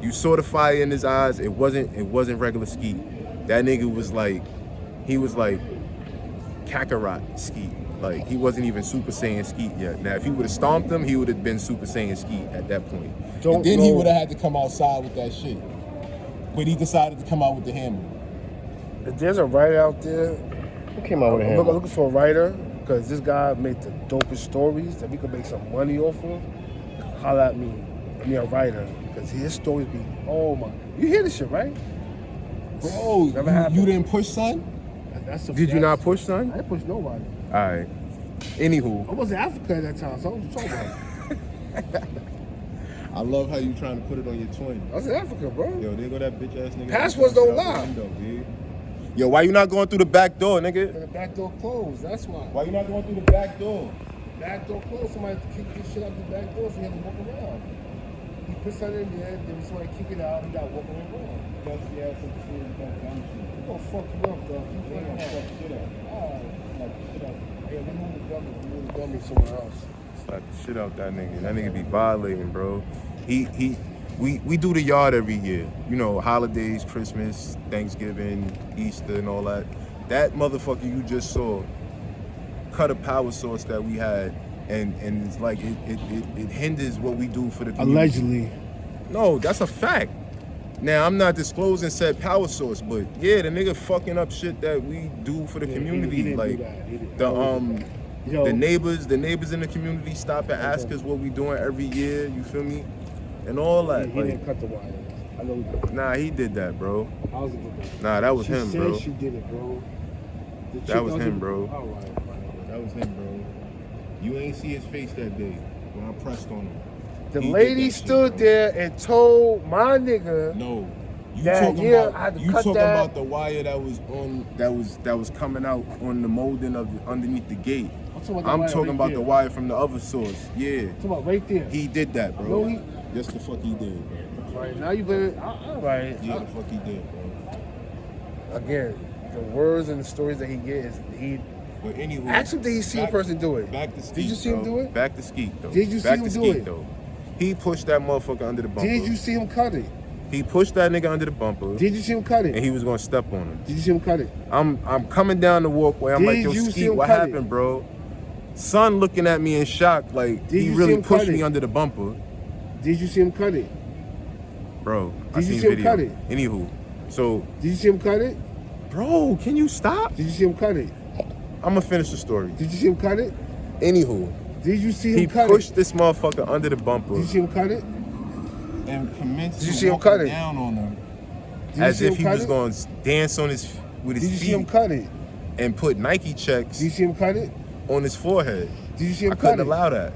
You saw the fire in his eyes. It wasn't regular Skeet. That nigga was like, he was like Kakarot Skeet. Like, he wasn't even Super Saiyan Skeet yet. Now, if he would have stomped him, he would have been Super Saiyan Skeet at that point. And then he would have had to come outside with that shit. But he decided to come out with the hammer. If there's a writer out there, Who came out with a I'm hammer? looking for a writer, because this guy made the dopest stories that we could make some money off of. Holla at me. Give me a writer, because his stories be, oh my. You hear this shit, right? Bro, Never happened. you didn't push son? Did you not push, son? I didn't push nobody. All right. Anywho. I was in Africa at that time, so what you talking about? I love how you trying to put it on your twin. I was in Africa, bro. Yo, there go that bitch ass nigga. Passwords don't lie. Yo, why you not going through the back door, nigga? The back door closed, that's why. Why you not going through the back door? Back door closed, somebody kicked this shit out the back door, so he had to walk around. He put something in there, then somebody kicked it out, he got walking around. Dusty ass and shit, He gonna fuck you up, though. He gonna fuck shit up. Yeah, we move the dummy somewhere else. Slap the shit out that nigga. That nigga be violating, bro. We do the yard every year. You know, holidays, Christmas, Thanksgiving, Easter, and all that. That motherfucker you just saw cut a power source that we had, and it's like it hinders what we do for the community. Allegedly. No, that's a fact. Now, I'm not disclosing said power source, but yeah, the nigga fucking up shit that we do for the community. he didn't like do that. He didn't. the neighbors in the community stop and ask us what we doing every year, you feel me? And all that. He didn't cut the wire. I know he did. Nah, he did that, bro. I was in the Nah, that was she him, said bro. She did it, bro. That was him, bro. All right. That was him, bro. You ain't see his face that day when I pressed on him. The He did lady that shit, stood bro. there and told my nigga. No. You That talking year, about I had to you cut talking that. about the wire that was on That was coming out on the molding of underneath the gate. I'm talking about the wire from the other source. Yeah. Talking about right there. He did that, bro. No, he. Yes, the fuck he did, bro. Right now you better. All right. Yeah, the fuck he did, bro. Again, the words and the stories that he gets, he. But anyway, Ask him, did he see a person do it? Back to Skeet, Did you see him bro. do it? Back to Skeet, though. Did you see Back him to do Skeet, it? though. He pushed that motherfucker under the bumper. Did you see him cut it? He pushed that nigga under the bumper. Did you see him cut And it? he was gonna step on him. Did you see him cut it? I'm coming down the walkway. I'm like, Did yo, you see Skeet, him what cut it? happened, bro? Son looking at me in shock, like Did he you see really him pushed cut me it? under the bumper, Did you see him cut it? bro. I Did you seen see him video. cut it? Anywho, so, Did you see him cut it? bro, can you stop? Did you see him cut it? I'm gonna finish the story. Did you see him cut it? Anywho, Did you see him he cut pushed it? this motherfucker under the bumper Did you see him cut it? and commenced Did you to see him walk cut it? down on him. Did you as see if him he cut was it? gonna dance on with Did his you see him feet cut it? and put Nike checks Did you see him cut it? on his forehead. Did you see him I cut couldn't it? allow that.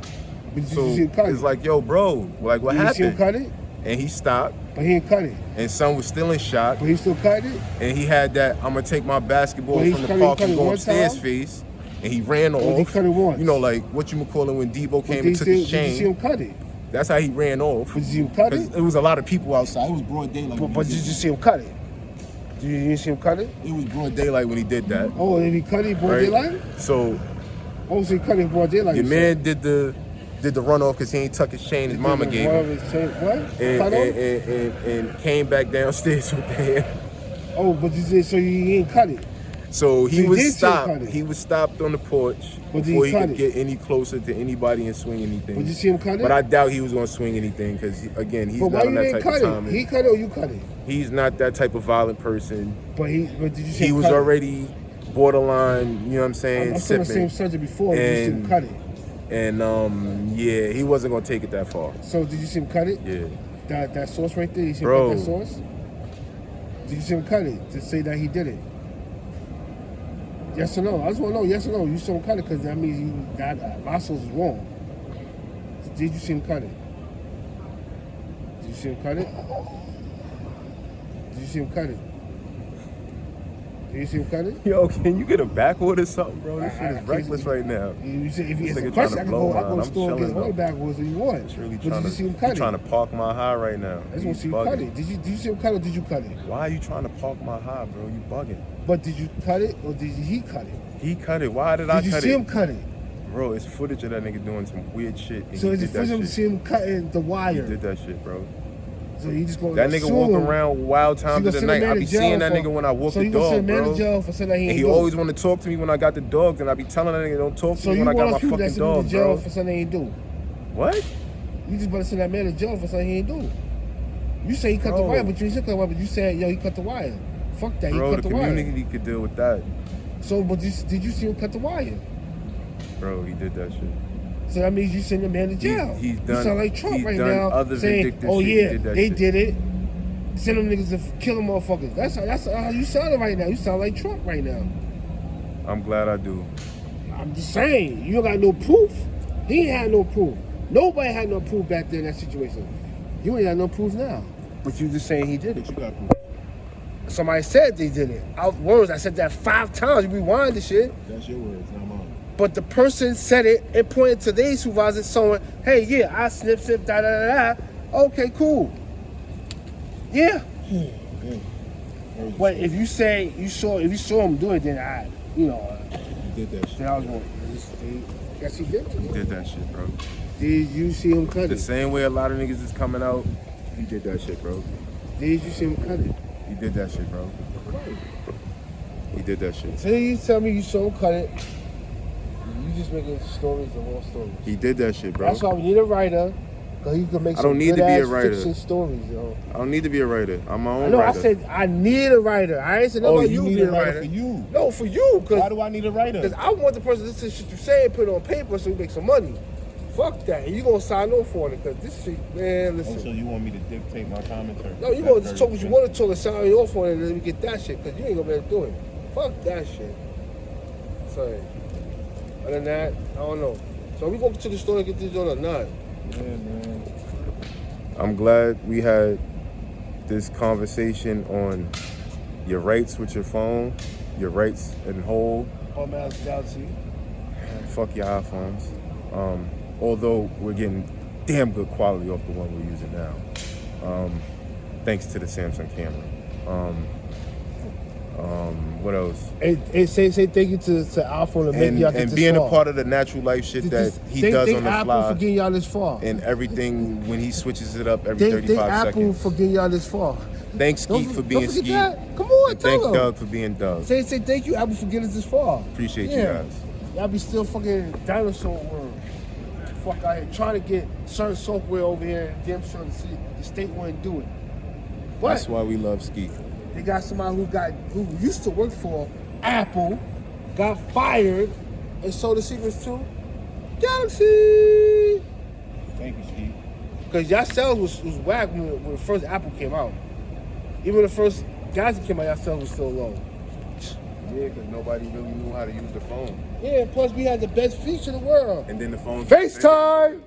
But did So you see him cut it's it? like, yo, bro, like what Did you see him happened? cut it? And he stopped, But he didn't cut it. and son was still in shock. But he still cut it? And he had that I'm gonna take my basketball Well, he from the cut it- park cut and it go one upstairs time? face, and he ran Or he off. cut it once? You know, like what you call it when Debo But came did and took his Did you see him chain. cut it? That's how he ran off. But did you cut 'Cause it? it was a lot of people outside. It was broad daylight. when But he did did you it. see him cut it? Did you see him cut it? It was broad daylight. Daylight when he did that. Oh, and he cut it broad Right? daylight? So Oh, so he cut it broad daylight. your you man did the runoff because he ain't tuck his chain his said. mama gave One him. of his chain- What? And, Cut and, off? and came back downstairs with the hand. Oh, but you said so you ain't cut it. So he He was did say cut stopped. it. He was stopped on the porch But did before he he cut could it? get any closer to anybody and swing anything. But you see him cut it? But I doubt he was going to swing anything because, again, he's But why not on you that didn't type cut of it? time. He cut it or you cut it? He's not that type of violent person. But did you see He him was cut it? already borderline, you know what I'm saying, I'm from the sipping. same subject before. Did you see him And- cut it? And, yeah, he wasn't going to take it that far. So did you see him cut it? Yeah. That sauce right there, you see him Bro. cut that sauce? Did you see him cut it to say that he did it? Yes or no? I just want to know, yes or no. You saw him cut it because that means my sauce is wrong. Did you see him cut it? Did you see him cut it? Did you see him cut it? Did you see him cut it? Yo, can you get a backward or something, bro? This shit I is can't- reckless right now. You say if This it's a nigga question, tryna I can blow go to mine. the I'm store and get chilling, all the though. backwards that you want. It's really But did trying you to, see him cut it? trying to park my high right now. I just You want to see you bugging. cut it. Did you see him cut it or did you cut it? Why are you trying to park my high, bro? You bugging. But did you cut it or did he cut it? He cut it. Why did I Did you cut see it? him cut it? Bro, it's footage of that nigga doing some weird shit. And So he it's the did that first time you shit. see him cutting the He wire. did that shit, bro. So you just going That nigga walking around wild times of the night. I be seeing that nigga when I walk so the you gonna dog, send a man bro. to jail for saying that he And ain't he do always it. want to talk to me when I got the dogs, and I be telling that nigga don't talk to So me you when I got want my us people that fucking send him dog, to jail bro. for something he ain't do. What? You just about to send that man to jail for something he ain't do. You say he cut the Bro. wire, but you didn't cut the wire, but you said, yo, he cut the wire. Fuck that, Bro, he cut the the wire. community could deal with that. So, but did you see him cut the wire? Bro, he did that shit. So that means you send the man to jail. He's You done- sound like Trump he's right done now, other saying, vindictive "Oh shit. He yeah, did that they shit. did it. Send them niggas to kill them motherfuckers." That's how you sounding right now. You sound like Trump right now. I'm glad I do. I'm just saying, you don't got no proof. He ain't had no proof. Nobody had no proof back there in that situation. You ain't got no proof now. But you just saying he did it. But you got proof. Somebody said they did it. I said that 5 times. You rewind the shit. That's your words, not mine. But the person said it and pointed to their supervisor saying, hey, yeah, I snip, da, da, da, da. Okay, cool. Yeah. But if you say if you saw him do it, then You did that shit. then I was going, guess he did. He did that shit, bro. Did you see him cut The it? same way a lot of niggas is coming out, he did that shit, bro. Did you see him cut it? He did that shit, bro. He did that shit. So you tell me you saw him cut it. You just making stories and more stories. He did that shit, bro. That's why we need a writer. Cause he can make I some don't need to be a good-ass writer. fiction stories, yo. I don't need to be a writer. I'm my I own know. writer. I said I need a writer. I ain't said no about You you need being a writer for you. No, for you. Why Cause do I need a writer? Because I want the person to listen to shit you say and put it on paper so you make some money. Fuck that. And you gonna sign off on it because this shit, man, listen. So you want me to dictate my commentary? No, you gonna just talk what you want to talk and sign off on it and then we get that shit because you ain't gonna be able to do it. Fuck that shit. Sorry. Other than that, I don't know. So we go to the store and get this joint or not? Yeah, man. I'm glad we had this conversation on your rights with your phone, your rights in whole. Oh man, it's Galaxy. Fuck your iPhones. Although we're getting damn good quality off the one we're using now. Thanks to the Samsung camera. What else? Hey, say thank you to iPhone and making y'all get And this being far. a part of the natural life shit that he thank does on the Apple fly. for getting y'all this far. And everything when he switches it up every Thank 35 Apple seconds. for getting y'all this far. Thanks Skeet for being don't forget Skeet. that. Come on, And tell thank them. Doug for being Doug. Say thank you Apple for getting us this far. Appreciate you Yeah. guys. Y'all be still fucking dinosaur world. Fuck out here trying to get certain software over here and damn sure the state wouldn't do it. But That's why we love Skeet. they got somebody who used to work for Apple, got fired, and sold the secrets to Galaxy. Thank you, Skeet. Because y'all sales was whack when the first Apple came out. Even when the first Galaxy came out, y'all sales was still low. Yeah, because nobody really knew how to use the phone. Yeah, plus we had the best feature in the world. And then the phone. FaceTime!